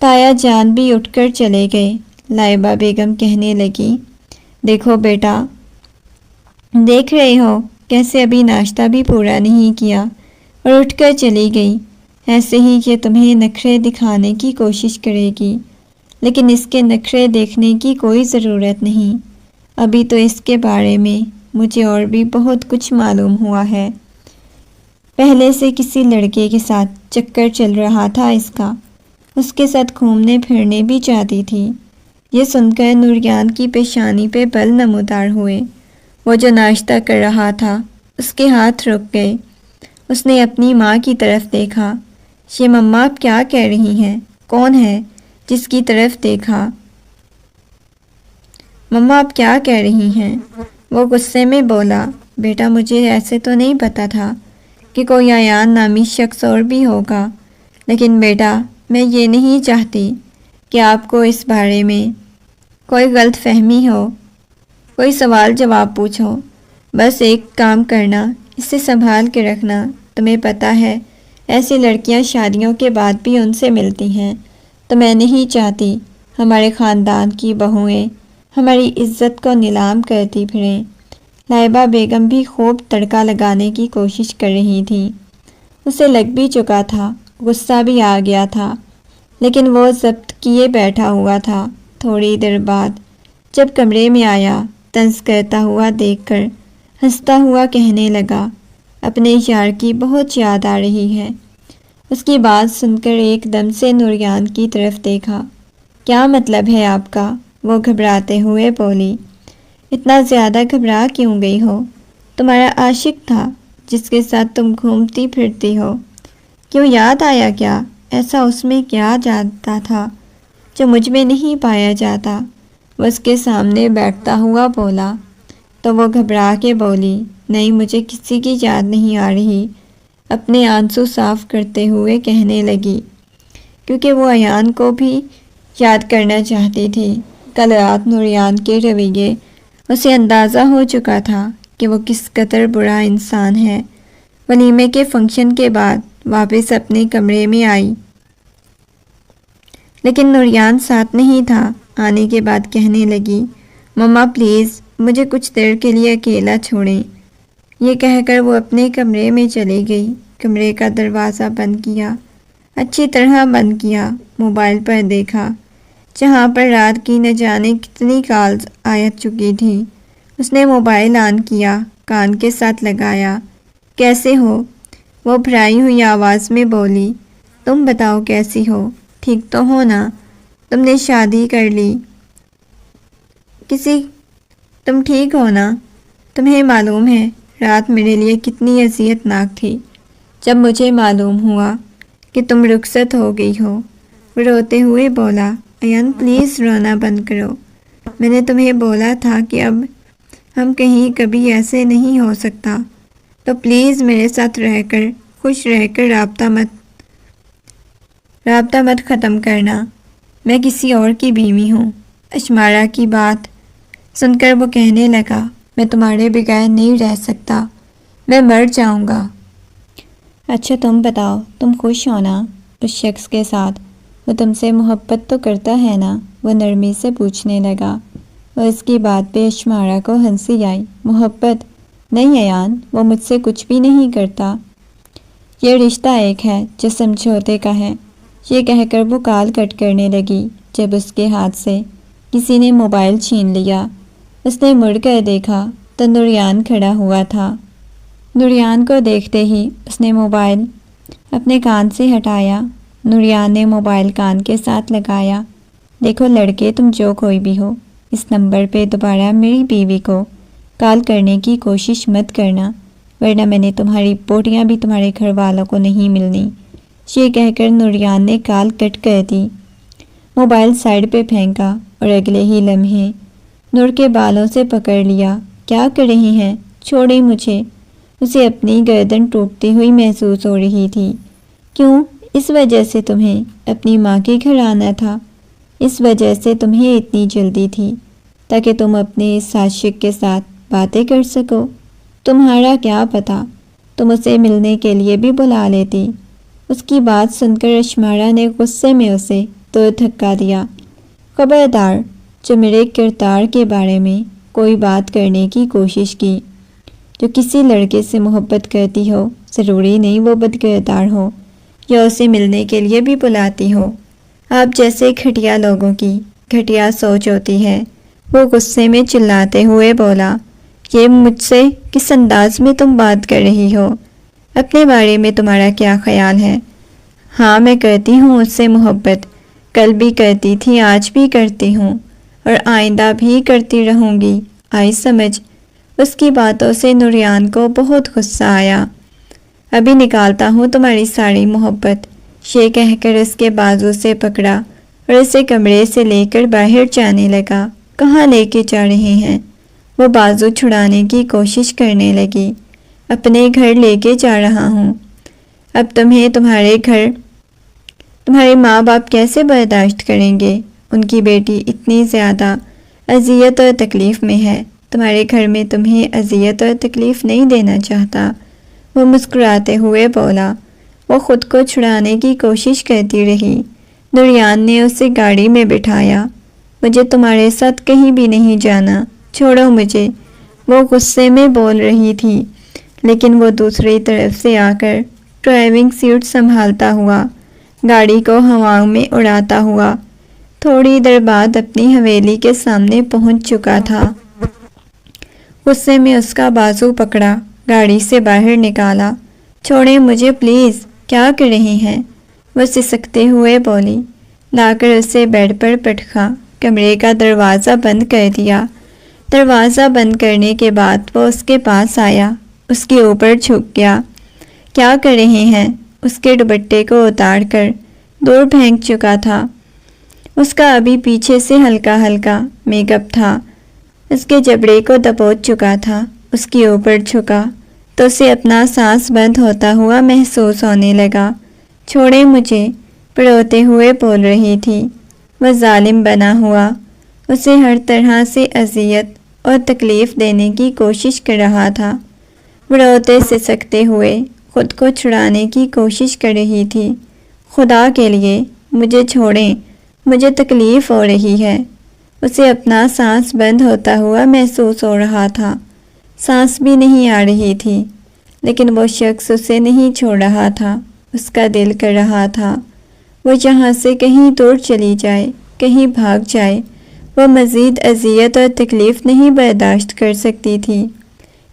تایا جان بھی اٹھ کر چلے گئے۔ لائبہ بیگم کہنے لگی، دیکھو بیٹا، دیکھ رہے ہو کیسے ابھی ناشتہ بھی پورا نہیں کیا اور اٹھ کر چلی گئی۔ ایسے ہی یہ تمہیں نخرے دکھانے کی کوشش کرے گی، لیکن اس کے نخرے دیکھنے کی کوئی ضرورت نہیں۔ ابھی تو اس کے بارے میں مجھے اور بھی بہت کچھ معلوم ہوا ہے۔ پہلے سے کسی لڑکے کے ساتھ چکر چل رہا تھا اس کا، اس کے ساتھ گھومنے پھرنے بھی جاتی تھی، یہ سن کر نوریان کی پیشانی پہ بل نمودار ہوئے۔ وہ جو ناشتہ کر رہا تھا اس کے ہاتھ رک گئے۔ اس نے اپنی ماں کی طرف دیکھا۔ یہ مما آپ کیا کہہ رہی ہیں؟ کون ہے جس کی طرف دیکھا؟ مما آپ کیا کہہ رہی ہیں؟ وہ غصے میں بولا، بیٹا مجھے ایسے تو نہیں پتا تھا کہ کوئی ایان نامی شخص اور بھی ہوگا، لیکن بیٹا میں یہ نہیں چاہتی کہ آپ کو اس بارے میں کوئی غلط فہمی ہو، کوئی سوال جواب پوچھو۔ بس ایک کام کرنا، اسے سنبھال کے رکھنا۔ تمہیں پتہ ہے ایسی لڑکیاں شادیوں کے بعد بھی ان سے ملتی ہیں، تو میں نہیں چاہتی ہمارے خاندان کی بہوئیں ہماری عزت کو نیلام کرتی پھریں۔ لائبہ بیگم بھی خوب تڑکا لگانے کی کوشش کر رہی تھی۔ اسے لگ بھی چکا تھا، غصہ بھی آ گیا تھا، لیکن وہ ضبط کیے بیٹھا ہوا تھا۔ تھوڑی دیر بعد جب کمرے میں آیا، طنز کرتا ہوا دیکھ کر ہنستا ہوا کہنے لگا، اپنے یار کی بہت یاد آ رہی ہے۔ اس کی بات سن کر ایک دم سے نوریان کی طرف دیکھا۔ کیا مطلب ہے آپ کا؟ وہ گھبراتے ہوئے بولی۔ اتنا زیادہ گھبرا کیوں گئی ہو؟ تمہارا عاشق تھا جس کے ساتھ تم گھومتی پھرتی ہو، کیوں یاد آیا کیا؟ ایسا اس میں کیا جاتا تھا جو مجھ میں نہیں پایا جاتا؟ وہ اس کے سامنے بیٹھتا ہوا بولا تو وہ گھبرا کے بولی، نہیں مجھے کسی کی یاد نہیں آ رہی۔ اپنے آنسو صاف کرتے ہوئے کہنے لگی، کیونکہ وہ ایان کو بھی یاد کرنا چاہتی تھی۔ کل رات نوریان کے رویے اسے اندازہ ہو چکا تھا کہ وہ کس قدر برا انسان ہے۔ ولیمے کے فنکشن کے بعد واپس اپنے کمرے میں آئی، لیکن نوریان ساتھ نہیں تھا۔ آنے کے بعد کہنے لگی، مما پلیز مجھے کچھ دیر کے لیے اکیلا چھوڑیں۔ یہ کہہ کر وہ اپنے کمرے میں چلی گئی۔ کمرے کا دروازہ بند کیا، اچھی طرح بند کیا۔ موبائل پر دیکھا، جہاں پر رات کی نہ جانے کتنی کالز آ چکی تھی۔ اس نے موبائل آن کیا، کان کے ساتھ لگایا۔ کیسے ہو؟ وہ بھرائی ہوئی آواز میں بولی۔ تم بتاؤ کیسی ہو؟ ٹھیک تو ہو نا؟ تم نے شادی کر لی، تم ٹھیک ہو نا؟ تمہیں معلوم ہے رات میرے لیے کتنی اذیت ناک تھی جب مجھے معلوم ہوا کہ تم رخصت ہو گئی ہو۔ وہ روتے ہوئے بولا، ایان پلیز رونا بند کرو۔ میں نے تمہیں بولا تھا کہ اب ہم کہیں کبھی ایسے نہیں ہو سکتا، تو پلیز میرے ساتھ رہ کر خوش رہ کر رابطہ مت ختم کرنا۔ میں کسی اور کی بیوی ہوں۔ اشمارا کی بات سن کر وہ کہنے لگا، میں تمہارے بغیر نہیں رہ سکتا، میں مر جاؤں گا۔ اچھا تم بتاؤ، تم خوش ہو نا اس شخص کے ساتھ؟ وہ تم سے محبت تو کرتا ہے نا؟ وہ نرمی سے پوچھنے لگا۔ اور اس کی بات پہ اشمارا کو ہنسی آئی۔ محبت؟ نہیں ایان، وہ مجھ سے کچھ بھی نہیں کرتا۔ یہ رشتہ ایک ہے جو سمجھوتے کا ہے۔ یہ کہہ کر وہ کال کٹ کرنے لگی جب اس کے ہاتھ سے کسی نے موبائل چھین لیا۔ اس نے مڑ کر دیکھا تو نوریان کھڑا ہوا تھا۔ نوریان کو دیکھتے ہی اس نے موبائل اپنے کان سے ہٹایا۔ نوریان نے موبائل کان کے ساتھ لگایا۔ دیکھو لڑکے، تم جو کوئی بھی ہو، اس نمبر پہ دوبارہ میری بیوی کو کال کرنے کی کوشش مت کرنا، ورنہ میں نے تمہاری بوٹیاں بھی تمہارے گھر والوں کو نہیں ملنی۔ یہ کہہ کر نوریان نے کال کٹ کر دی، موبائل سائڈ پہ پھینکا اور اگلے ہی لمحے نور کے بالوں سے پکڑ لیا۔ کیا کر رہی ہیں؟ چھوڑیں مجھے۔ اسے اپنی گردن ٹوٹتی ہوئی محسوس ہو رہی تھی۔ کیوں؟ اس وجہ سے تمہیں اپنی ماں کے گھر آنا تھا؟ اس وجہ سے تمہیں اتنی جلدی تھی تاکہ تم اپنے اس عاشق کے ساتھ باتیں کر سکو؟ تمہارا کیا پتہ، تم اسے ملنے کے لیے بھی بلا لیتی۔ اس کی بات سن کر اشمارا نے غصے میں اسے دو دھکا دیا۔ خبردار، جو میرے کردار کے بارے میں کوئی بات کرنے کی کوشش کی۔ جو کسی لڑکے سے محبت کرتی ہو، ضروری نہیں وہ بد کردار ہو یا اسے ملنے کے لیے بھی بلاتی ہو۔ آپ جیسے گھٹیا لوگوں کی گھٹیا سوچ ہوتی ہے۔ وہ غصے میں چلاتے ہوئے بولا، یہ مجھ سے کس انداز میں تم بات کر رہی ہو؟ اپنے بارے میں تمہارا کیا خیال ہے؟ ہاں میں کرتی ہوں اس سے محبت، کل بھی کرتی تھی، آج بھی کرتی ہوں، اور آئندہ بھی کرتی رہوں گی، آئی سمجھ؟ اس کی باتوں سے نوریان کو بہت غصہ آیا۔ ابھی نکالتا ہوں تمہاری ساری محبت، یہ کہہ کر اس کے بازو سے پکڑا اور اسے کمرے سے لے کر باہر جانے لگا۔ کہاں لے کے جا رہے ہیں؟ وہ بازو چھڑانے کی کوشش کرنے لگی۔ اپنے گھر لے کے جا رہا ہوں۔ اب تمہیں تمہارے گھر تمہارے ماں باپ کیسے برداشت کریں گے؟ ان کی بیٹی اتنی زیادہ اذیت اور تکلیف میں ہے، تمہارے گھر میں تمہیں اذیت اور تکلیف نہیں دینا چاہتا۔ وہ مسکراتے ہوئے بولا۔ وہ خود کو چھڑانے کی کوشش کرتی رہی۔ نوریان نے اسے گاڑی میں بٹھایا۔ مجھے تمہارے ساتھ کہیں بھی نہیں جانا، چھوڑو مجھے، وہ غصے میں بول رہی تھی، لیکن وہ دوسری طرف سے آ کر ڈرائیونگ سیٹ سنبھالتا ہوا گاڑی کو ہواؤں میں اڑاتا ہوا تھوڑی دیر بعد اپنی حویلی کے سامنے پہنچ چکا تھا۔ غصے میں اس کا بازو پکڑا، گاڑی سے باہر نکالا۔ چھوڑیں مجھے پلیز، کیا کر رہی ہیں؟ وہ سسکتے ہوئے بولی۔ لا کر اسے بیڈ پر پٹکا، کمرے کا دروازہ بند کر دیا۔ دروازہ بند کرنے کے بعد وہ اس کے پاس آیا، اس کے اوپر جھک گیا۔ کیا کر رہے ہیں؟ اس کے دوپٹے کو اتار کر دور پھینک چکا تھا۔ اس کا ابھی پیچھے سے ہلکا ہلکا میک اپ تھا، اس کے جبڑے کو دبوچ چکا تھا۔ اس کے اوپر جھکا تو اسے اپنا سانس بند ہوتا ہوا محسوس ہونے لگا۔ چھوڑیں مجھے، روتے ہوئے بول رہی تھی۔ وہ ظالم بنا ہوا اسے ہر طرح سے اذیت اور تکلیف دینے کی کوشش کر رہا تھا۔ وہ روتے سسکتے ہوئے خود کو چھڑانے کی کوشش کر رہی تھی۔ خدا کے لیے مجھے چھوڑیں، مجھے تکلیف ہو رہی ہے۔ اسے اپنا سانس بند ہوتا ہوا محسوس ہو رہا تھا، سانس بھی نہیں آ رہی تھی، لیکن وہ شخص اسے نہیں چھوڑ رہا تھا۔ اس کا دل کر رہا تھا وہ یہاں سے کہیں دور چلی جائے، کہیں بھاگ جائے۔ وہ مزید اذیت اور تکلیف نہیں برداشت کر سکتی تھی۔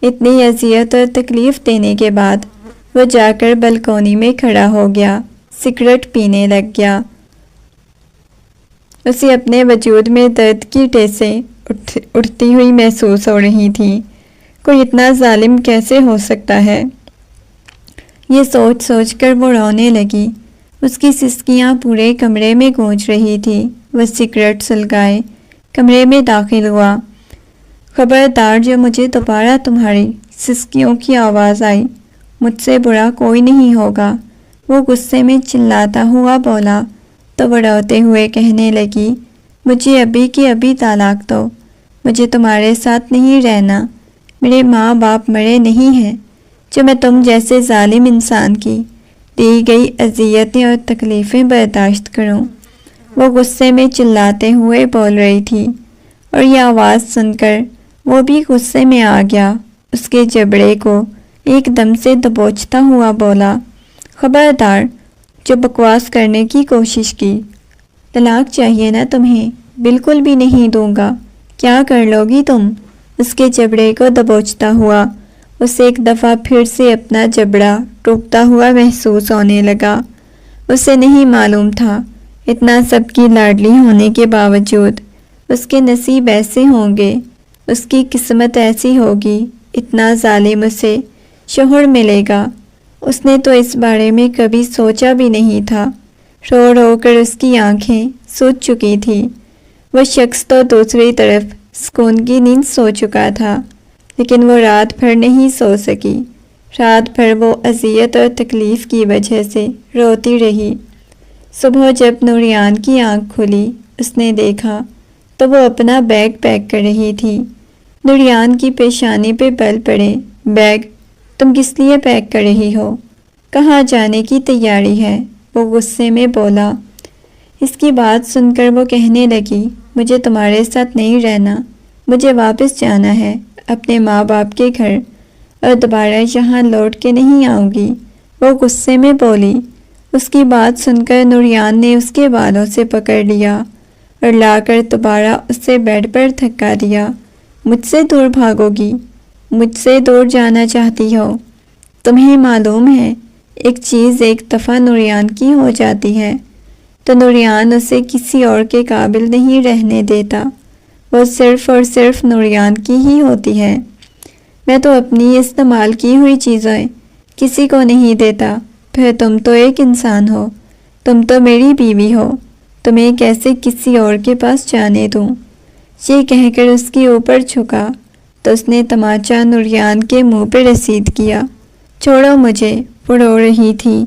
اتنی اذیت اور تکلیف دینے کے بعد وہ جا کر بلکونی میں کھڑا ہو گیا، سگریٹ پینے لگ گیا۔ اسے اپنے وجود میں درد کی ٹھیسیں اٹھتی ہوئی محسوس ہو رہی تھی۔ کوئی اتنا ظالم کیسے ہو سکتا ہے؟ یہ سوچ سوچ کر وہ رونے لگی۔ اس کی سسکیاں پورے کمرے میں گونج رہی تھی۔ وہ سگریٹ سلگائے کمرے میں داخل ہوا۔ خبردار، جو مجھے دوبارہ تمہاری سسکیوں کی آواز آئی، مجھ سے برا کوئی نہیں ہوگا، وہ غصے میں چلاتا ہوا بولا تو وہ روتے ہوئے کہنے لگی، مجھے ابھی کی ابھی طلاق دو، مجھے تمہارے ساتھ نہیں رہنا، میرے ماں باپ مرے نہیں ہیں جو میں تم جیسے ظالم انسان کی دی گئی اذیتیں اور تکلیفیں برداشت کروں۔ وہ غصے میں چلاتے ہوئے بول رہی تھی اور یہ آواز سن کر وہ بھی غصے میں آ گیا۔ اس کے جبڑے کو ایک دم سے دبوچتا ہوا بولا، خبردار، جو بکواس کرنے کی کوشش کی، طلاق چاہیے نا تمہیں؟ بالکل بھی نہیں دوں گا، کیا کر لو گی تم؟ اس کے جبڑے کو دبوچتا ہوا اسے ایک دفعہ پھر سے اپنا جبڑا ٹوٹتا ہوا محسوس ہونے لگا۔ اسے نہیں معلوم تھا اتنا سب کی لاڈلی ہونے کے باوجود اس کے نصیب ایسے ہوں گے، اس کی قسمت ایسی ہوگی، اتنا ظالم اسے شوہر ملے گا۔ اس نے تو اس بارے میں کبھی سوچا بھی نہیں تھا۔ رو رو کر اس کی آنکھیں سوج چکی تھی۔ وہ شخص تو دوسری طرف سکون کی نیند سو چکا تھا، لیکن وہ رات بھر نہیں سو سکی۔ رات بھر وہ اذیت اور تکلیف کی وجہ سے روتی رہی۔ صبح جب نوریان کی آنکھ کھلی، اس نے دیکھا تو وہ اپنا بیگ پیک کر رہی تھی۔ نوریان کی پیشانی پہ بل پڑے۔ بیگ تم کس لیے پیک کر رہی ہو؟ کہاں جانے کی تیاری ہے؟ وہ غصے میں بولا۔ اس کی بات سن کر وہ کہنے لگی، مجھے تمہارے ساتھ نہیں رہنا، مجھے واپس جانا ہے اپنے ماں باپ کے گھر، اور دوبارہ یہاں لوٹ کے نہیں آؤں گی۔ وہ غصے میں بولی۔ اس کی بات سن کر نوریان نے اس کے بالوں سے پکڑ لیا اور لا کر دوبارہ اسے بیڈ پر دھکا دیا۔ مجھ سے دور بھاگو گی؟ مجھ سے دور جانا چاہتی ہو؟ تمہیں معلوم ہے ایک چیز ایک دفعہ نوریان کی ہو جاتی ہے تو نوریان اسے کسی اور کے قابل نہیں رہنے دیتا۔ وہ صرف اور صرف نوریان کی ہی ہوتی ہے۔ میں تو اپنی استعمال کی ہوئی چیزیں کسی کو نہیں دیتا۔ پھر تم تو ایک انسان ہو، تم تو میری بیوی ہو، تمہیں کیسے کسی اور کے پاس جانے دوں؟ یہ کہہ کر اس کے اوپر جھکا تو اس نے تماچا نوریان کے منہ پہ رسید کیا۔ چھوڑو مجھے، وہ رو رہی تھی۔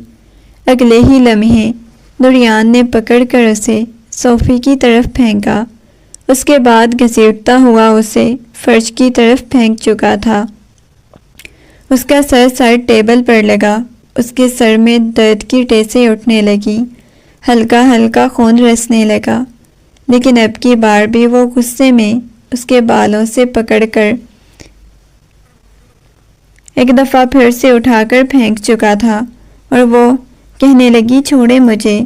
اگلے ہی لمحے نوریان نے پکڑ کر اسے صوفے کی طرف پھینکا، اس کے بعد گھسیٹتا ہوا اسے فرش کی طرف پھینک چکا تھا۔ اس کا سر ٹیبل پر لگا، اس کے سر میں درد کی ٹیسیں اٹھنے لگی، ہلکا ہلکا خون رسنے لگا، لیکن اب کی بار بھی وہ غصے میں اس کے بالوں سے پکڑ کر ایک دفعہ پھر سے اٹھا کر پھینک چکا تھا، اور وہ کہنے لگی چھوڑے مجھے۔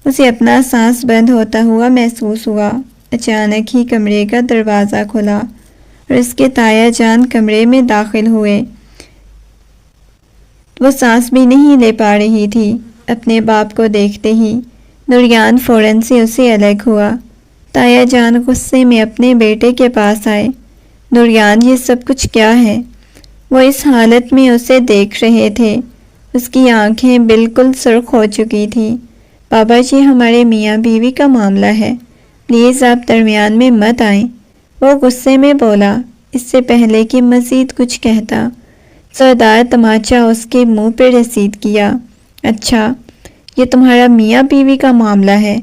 اسے اپنا سانس بند ہوتا ہوا محسوس ہوا۔ اچانک ہی کمرے کا دروازہ کھلا اور اس کے تایا جان کمرے میں داخل ہوئے۔ وہ سانس بھی نہیں لے پا رہی تھی۔ اپنے باپ کو دیکھتے ہی نوریان فوراً سے اسے الگ ہوا۔ تایا جان غصے میں اپنے بیٹے کے پاس آئے۔ نوریان، یہ سب کچھ کیا ہے؟ وہ اس حالت میں اسے دیکھ رہے تھے۔ اس کی آنکھیں بالکل سرخ ہو چکی تھیں۔ بابا جی، ہمارے میاں بیوی کا معاملہ ہے، پلیز آپ درمیان میں مت آئیں، وہ غصے میں بولا۔ اس سے پہلے کہ مزید کچھ کہتا، سردار تماچا اس کے منہ پہ رسید کیا۔ اچھا، یہ تمہارا میاں بیوی کا معاملہ ہے؟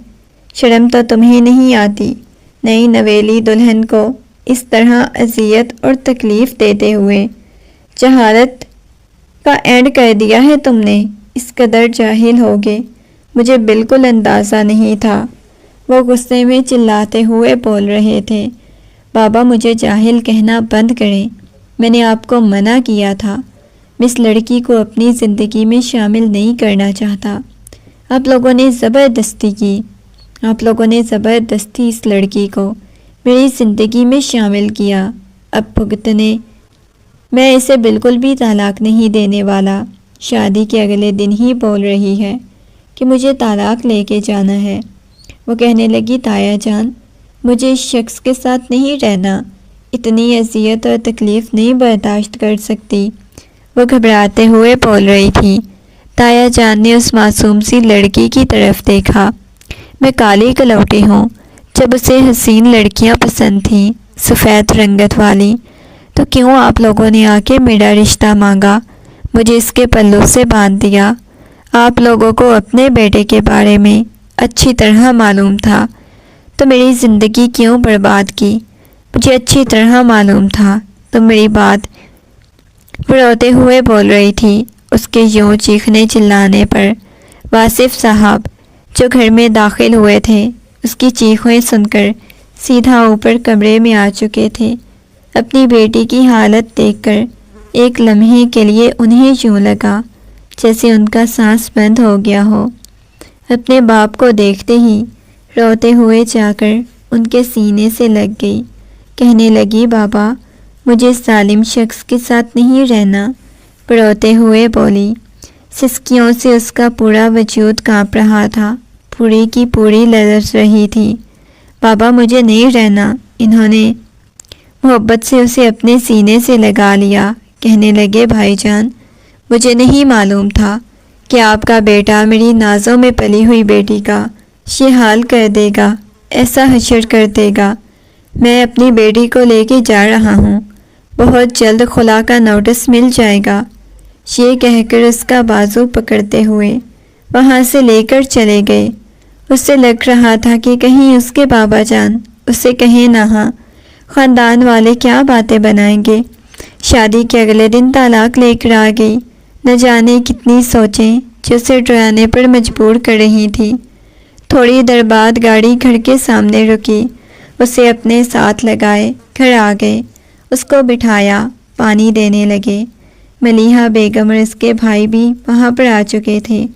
شرم تو تمہیں نہیں آتی؟ نئی نویلی دلہن کو اس طرح اذیت اور تکلیف دیتے ہوئے جہالت کا اینڈ کر دیا ہے تم نے۔ اس قدر جاہل ہوگے مجھے بالکل اندازہ نہیں تھا، وہ غصے میں چلاتے ہوئے بول رہے تھے۔ بابا، مجھے جاہل کہنا بند کریں، میں نے آپ کو منع کیا تھا، میں اس لڑکی کو اپنی زندگی میں شامل نہیں کرنا چاہتا۔ آپ لوگوں نے زبردستی کی، آپ لوگوں نے زبردستی اس لڑکی کو میری زندگی میں شامل کیا۔ اب بھگتنے، میں اسے بالکل بھی طلاق نہیں دینے والا۔ شادی کے اگلے دن ہی بول رہی ہے کہ مجھے طلاق لے کے جانا ہے۔ وہ کہنے لگی، تایا جان، مجھے اس شخص کے ساتھ نہیں رہنا، اتنی اذیت اور تکلیف نہیں برداشت کر سکتی۔ وہ گھبراتے ہوئے بول رہی تھی۔ تایا جان نے اس معصوم سی لڑکی کی طرف دیکھا۔ میں کالی کلوٹی ہوں، جب اسے حسین لڑکیاں پسند تھیں، سفید رنگت والی، تو کیوں آپ لوگوں نے آ کے میرا رشتہ مانگا، مجھے اس کے پلوں سے باندھ دیا؟ آپ لوگوں کو اپنے بیٹے کے بارے میں اچھی طرح معلوم تھا، تو میری زندگی کیوں برباد کی؟ مجھے اچھی طرح معلوم تھا تم میری بات۔ وہ روتے ہوئے بول رہی تھی۔ اس کے یوں چیخنے چلانے پر واصف صاحب، جو گھر میں داخل ہوئے تھے، اس کی چیخیں سن کر سیدھا اوپر کمرے میں آ چکے تھے۔ اپنی بیٹی کی حالت دیکھ کر ایک لمحے کے لیے انہیں یوں لگا جیسے ان کا سانس بند ہو گیا ہو۔ اپنے باپ کو دیکھتے ہی روتے ہوئے جا کر ان کے سینے سے لگ گئی، کہنے لگی، بابا، مجھے اس ظالم شخص کے ساتھ نہیں رہنا۔ روتے ہوئے بولی۔ سسکیوں سے اس کا پورا وجود کانپ رہا تھا، پوری کی پوری لرز رہی تھی۔ بابا، مجھے نہیں رہنا۔ انہوں نے محبت سے اسے اپنے سینے سے لگا لیا، کہنے لگے، بھائی جان، مجھے نہیں معلوم تھا کہ آپ کا بیٹا میری نازوں میں پلی ہوئی بیٹی کا یہ حال کر دے گا، ایسا حشر کر دے گا۔ میں اپنی بیٹی کو لے کے جا رہا ہوں، بہت جلد خلا کا نوٹس مل جائے گا۔ یہ کہہ کر اس کا بازو پکڑتے ہوئے وہاں سے لے کر چلے گئے۔ اس سے لگ رہا تھا کہ کہیں اس کے بابا جان اسے کہیں نہ، ہاں، خاندان والے کیا باتیں بنائیں گے۔ شادی کے اگلے دن طلاق لے کر آ گئی۔ نہ جانے کتنی سوچیں جو اسے ڈرانے پر مجبور کر رہی تھی۔ تھوڑی دیر بعد گاڑی گھر کے سامنے رکی، اسے اپنے ساتھ لگائے گھر آ گئے، اس کو بٹھایا، پانی دینے لگے۔ ملیحہ بیگم اور اس کے بھائی بھی وہاں پر آ چکے تھے۔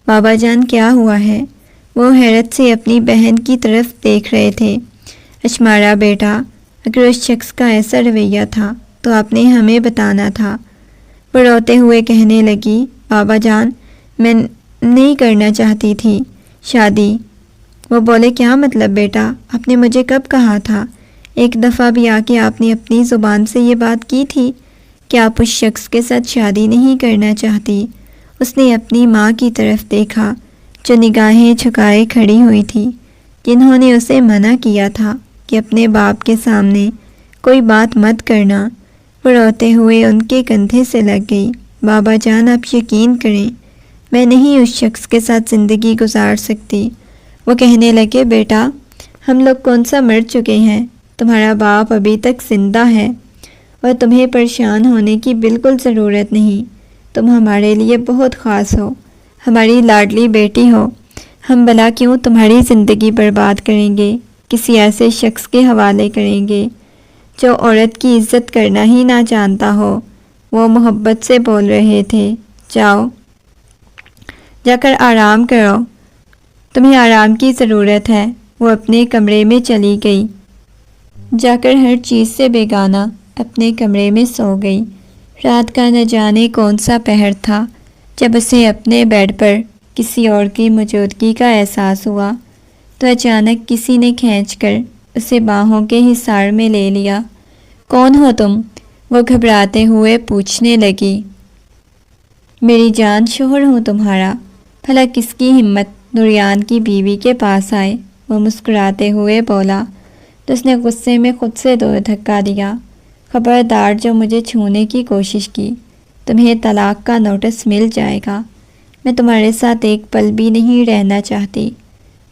بابا جان، کیا ہوا ہے؟ وہ حیرت سے اپنی بہن کی طرف دیکھ رہے تھے۔ اشمارا بیٹا، اگر اس شخص کا ایسا رویہ تھا تو آپ نے ہمیں بتانا تھا۔ وہ روتے ہوئے کہنے لگی، بابا جان، میں نہیں کرنا چاہتی تھی شادی۔ وہ بولے، کیا مطلب بیٹا؟ آپ نے مجھے کب کہا تھا؟ ایک دفعہ بھی آ کے آپ نے اپنی زبان سے یہ بات کی تھی کہ آپ اس شخص کے ساتھ شادی نہیں کرنا چاہتی؟ اس نے اپنی ماں کی طرف دیکھا جو نگاہیں جھکائے کھڑی ہوئی تھی، جنہوں نے اسے منع کیا تھا کہ اپنے باپ کے سامنے کوئی بات مت کرنا۔ وہ روتے ہوئے ان کے کندھے سے لگ گئی۔ بابا جان، آپ یقین کریں، میں نہیں اس شخص کے ساتھ زندگی گزار سکتی۔ وہ کہنے لگے، بیٹا، ہم لوگ کون سا مر چکے ہیں؟ تمہارا باپ ابھی تک زندہ ہے اور تمہیں پریشان ہونے کی بالکل ضرورت نہیں۔ تم ہمارے لیے بہت خاص ہو، ہماری لاڈلی بیٹی ہو۔ ہم بھلا کیوں تمہاری زندگی برباد کریں گے، کسی ایسے شخص کے حوالے کریں گے جو عورت کی عزت کرنا ہی نہ جانتا ہو۔ وہ محبت سے بول رہے تھے۔ جاؤ، جا کر آرام کرو، تمہیں آرام کی ضرورت ہے۔ وہ اپنے کمرے میں چلی گئی، جا کر ہر چیز سے بیگانہ اپنے کمرے میں سو گئی۔ رات کا نہ جانے کون سا پہر تھا جب اسے اپنے بیڈ پر کسی اور کی موجودگی کا احساس ہوا تو اچانک کسی نے کھینچ کر اسے باہوں کے حصار میں لے لیا۔ کون ہو تم؟ وہ گھبراتے ہوئے پوچھنے لگی۔ میری جان، شوہر ہوں تمہارا۔ بھلا کس کی ہمت نوریان کی بیوی کے پاس آئے؟ وہ مسکراتے ہوئے بولا تو اس نے غصے میں خود سے دو دھکا دیا۔ خبردار، جو مجھے چھونے کی کوشش کی، تمہیں طلاق کا نوٹس مل جائے گا۔ میں تمہارے ساتھ ایک پل بھی نہیں رہنا چاہتی۔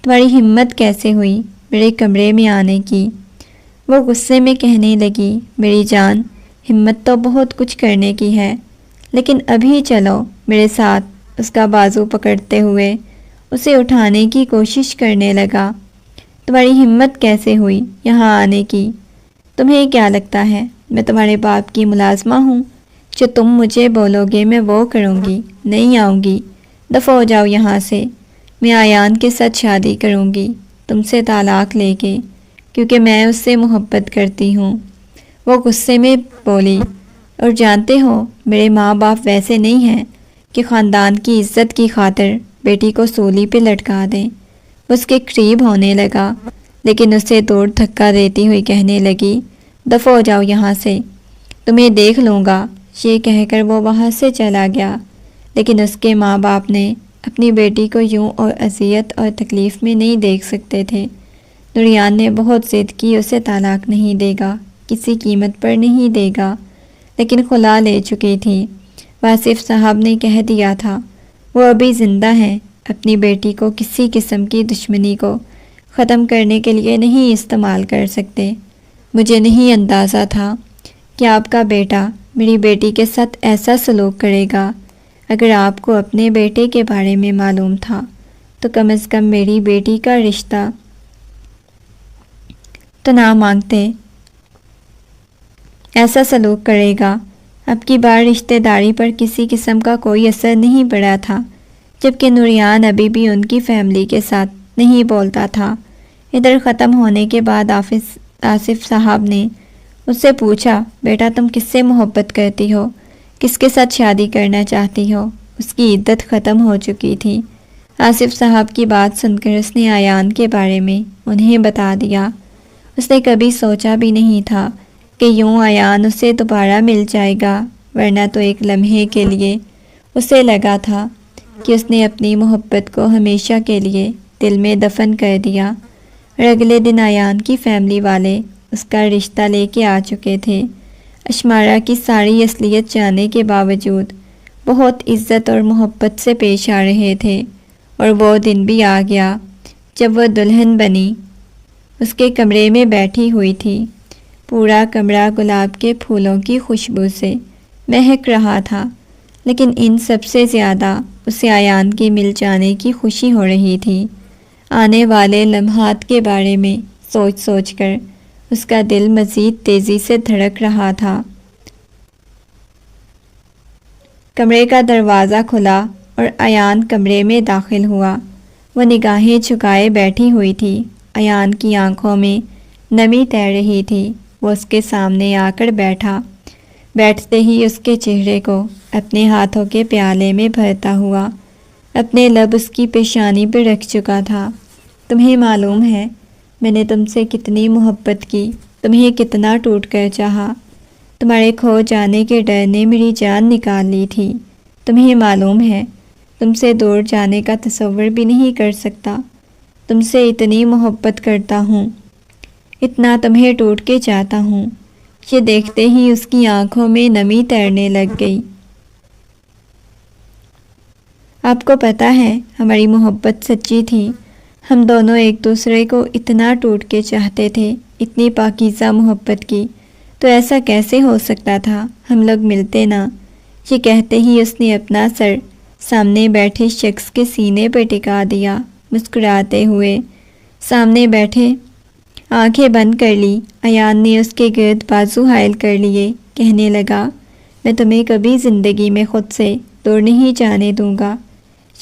تمہاری ہمت کیسے ہوئی میرے کمرے میں آنے کی؟ وہ غصے میں کہنے لگی، میری جان، ہمت تو بہت کچھ کرنے کی ہے، لیکن ابھی چلو میرے ساتھ۔ اس کا بازو پکڑتے ہوئے اسے اٹھانے کی کوشش کرنے لگا۔ تمہاری ہمت کیسے ہوئی یہاں آنے کی؟ تمہیں کیا لگتا ہے میں تمہارے باپ کی ملازمہ ہوں؟ جو تم مجھے بولو گے میں وہ کروں گی۔ نہیں آؤں گی، دفع ہو جاؤ یہاں سے۔ میں آیان کے ساتھ شادی کروں گی، تم سے طلاق لے کے، کیونکہ میں اس سے محبت کرتی ہوں۔ وہ غصے میں بولی، اور جانتے ہو میرے ماں باپ ویسے نہیں ہیں کہ خاندان کی عزت کی خاطر بیٹی کو سولی پہ لٹکا دیں۔ وہ اس کے قریب ہونے لگا، لیکن اسے دور دھکا دیتی ہوئی کہنے لگی، دفع ہو جاؤ یہاں سے، تمہیں دیکھ لوں گا۔ یہ کہہ کر وہ وہاں سے چلا گیا، لیکن اس کے ماں باپ نے اپنی بیٹی کو یوں اور اذیت اور تکلیف میں نہیں دیکھ سکتے تھے۔ نوریان نے بہت ضد کی، اسے طلاق نہیں دے گا، کسی قیمت پر نہیں دے گا، لیکن خلا لے چکی تھی۔ واصف صاحب نے کہہ دیا تھا وہ ابھی زندہ ہیں، اپنی بیٹی کو کسی قسم کی دشمنی کو ختم کرنے کے لیے نہیں استعمال کر سکتے۔ مجھے نہیں اندازہ تھا کہ آپ کا بیٹا میری بیٹی کے ساتھ ایسا سلوک کرے گا۔ اگر آپ کو اپنے بیٹے کے بارے میں معلوم تھا تو کم از کم میری بیٹی کا رشتہ تو نہ مانگتے۔ ایسا سلوک کرے گا۔ اب کی بار رشتہ داری پر کسی قسم کا کوئی اثر نہیں پڑا تھا، جبکہ نوریان ابھی بھی ان کی فیملی کے ساتھ نہیں بولتا تھا۔ ادھر ختم ہونے کے بعد آصف صاحب نے اس سے پوچھا، بیٹا تم کس سے محبت کرتی ہو، کس کے ساتھ شادی کرنا چاہتی ہو؟ اس کی عدت ختم ہو چکی تھی۔ آصف صاحب کی بات سن کر اس نے آیان کے بارے میں انہیں بتا دیا۔ اس نے کبھی سوچا بھی نہیں تھا کہ یوں آیان اسے دوبارہ مل جائے گا، ورنہ تو ایک لمحے کے لیے اسے لگا تھا کہ اس نے اپنی محبت کو ہمیشہ کے لیے دل میں دفن کر دیا۔ اور اگلے دن آیان کی فیملی والے اس کا رشتہ لے کے آ چکے تھے۔ اشمارا کی ساری اصلیت جاننے کے باوجود بہت عزت اور محبت سے پیش آ رہے تھے، اور وہ دن بھی آ گیا جب وہ دلہن بنی اس کے کمرے میں بیٹھی ہوئی تھی۔ پورا کمرہ گلاب کے پھولوں کی خوشبو سے مہک رہا تھا، لیکن ان سب سے زیادہ اسے آیان کے مل جانے کی خوشی ہو رہی تھی۔ آنے والے لمحات کے بارے میں سوچ سوچ کر اس کا دل مزید تیزی سے دھڑک رہا تھا۔ کمرے کا دروازہ کھلا اور آیان کمرے میں داخل ہوا۔ وہ نگاہیں جھکائے بیٹھی ہوئی تھی، آیان کی آنکھوں میں نمی تیر رہی تھی۔ وہ اس کے سامنے آ کر بیٹھا، بیٹھتے ہی اس کے چہرے کو اپنے ہاتھوں کے پیالے میں بھرتا ہوا اپنے لب اس کی پیشانی پہ رکھ چکا تھا۔ تمہیں معلوم ہے میں نے تم سے کتنی محبت کی، تمہیں کتنا ٹوٹ کر چاہا۔ تمہارے کھو جانے کے ڈر نے میری جان نکال لی تھی۔ تمہیں معلوم ہے تم سے دور جانے کا تصور بھی نہیں کر سکتا۔ تم سے اتنی محبت کرتا ہوں، اتنا تمہیں ٹوٹ کے چاہتا ہوں۔ یہ دیکھتے ہی اس کی آنکھوں میں نمی تیرنے لگ گئی۔ آپ کو پتہ ہے ہماری محبت سچی تھی۔ ہم دونوں ایک دوسرے کو اتنا ٹوٹ کے چاہتے تھے، اتنی پاکیزہ محبت کی، تو ایسا کیسے ہو سکتا تھا ہم لوگ ملتے نہ۔ یہ کہتے ہی اس نے اپنا سر سامنے بیٹھے شخص کے سینے پہ ٹکا دیا، مسکراتے ہوئے۔ سامنے بیٹھے آنکھیں بند کر لی۔ ایان نے اس کے گرد بازو حائل کر لیے، کہنے لگا، میں تمہیں کبھی زندگی میں خود سے دور نہیں جانے دوں گا۔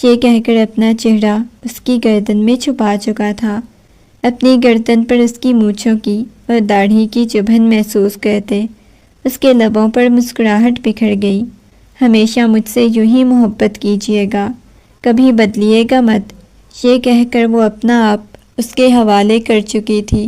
یہ کہہ کر اپنا چہرہ اس کی گردن میں چھپا چکا تھا۔ اپنی گردن پر اس کی مونچھوں کی اور داڑھی کی چبھن محسوس کرتے اس کے لبوں پر مسکراہٹ بکھر گئی۔ ہمیشہ مجھ سے یوں ہی محبت کیجیے گا، کبھی بدلیے گا مت، یہ کہہ کر وہ اپنا آپ اس کے حوالے کر چکی تھی۔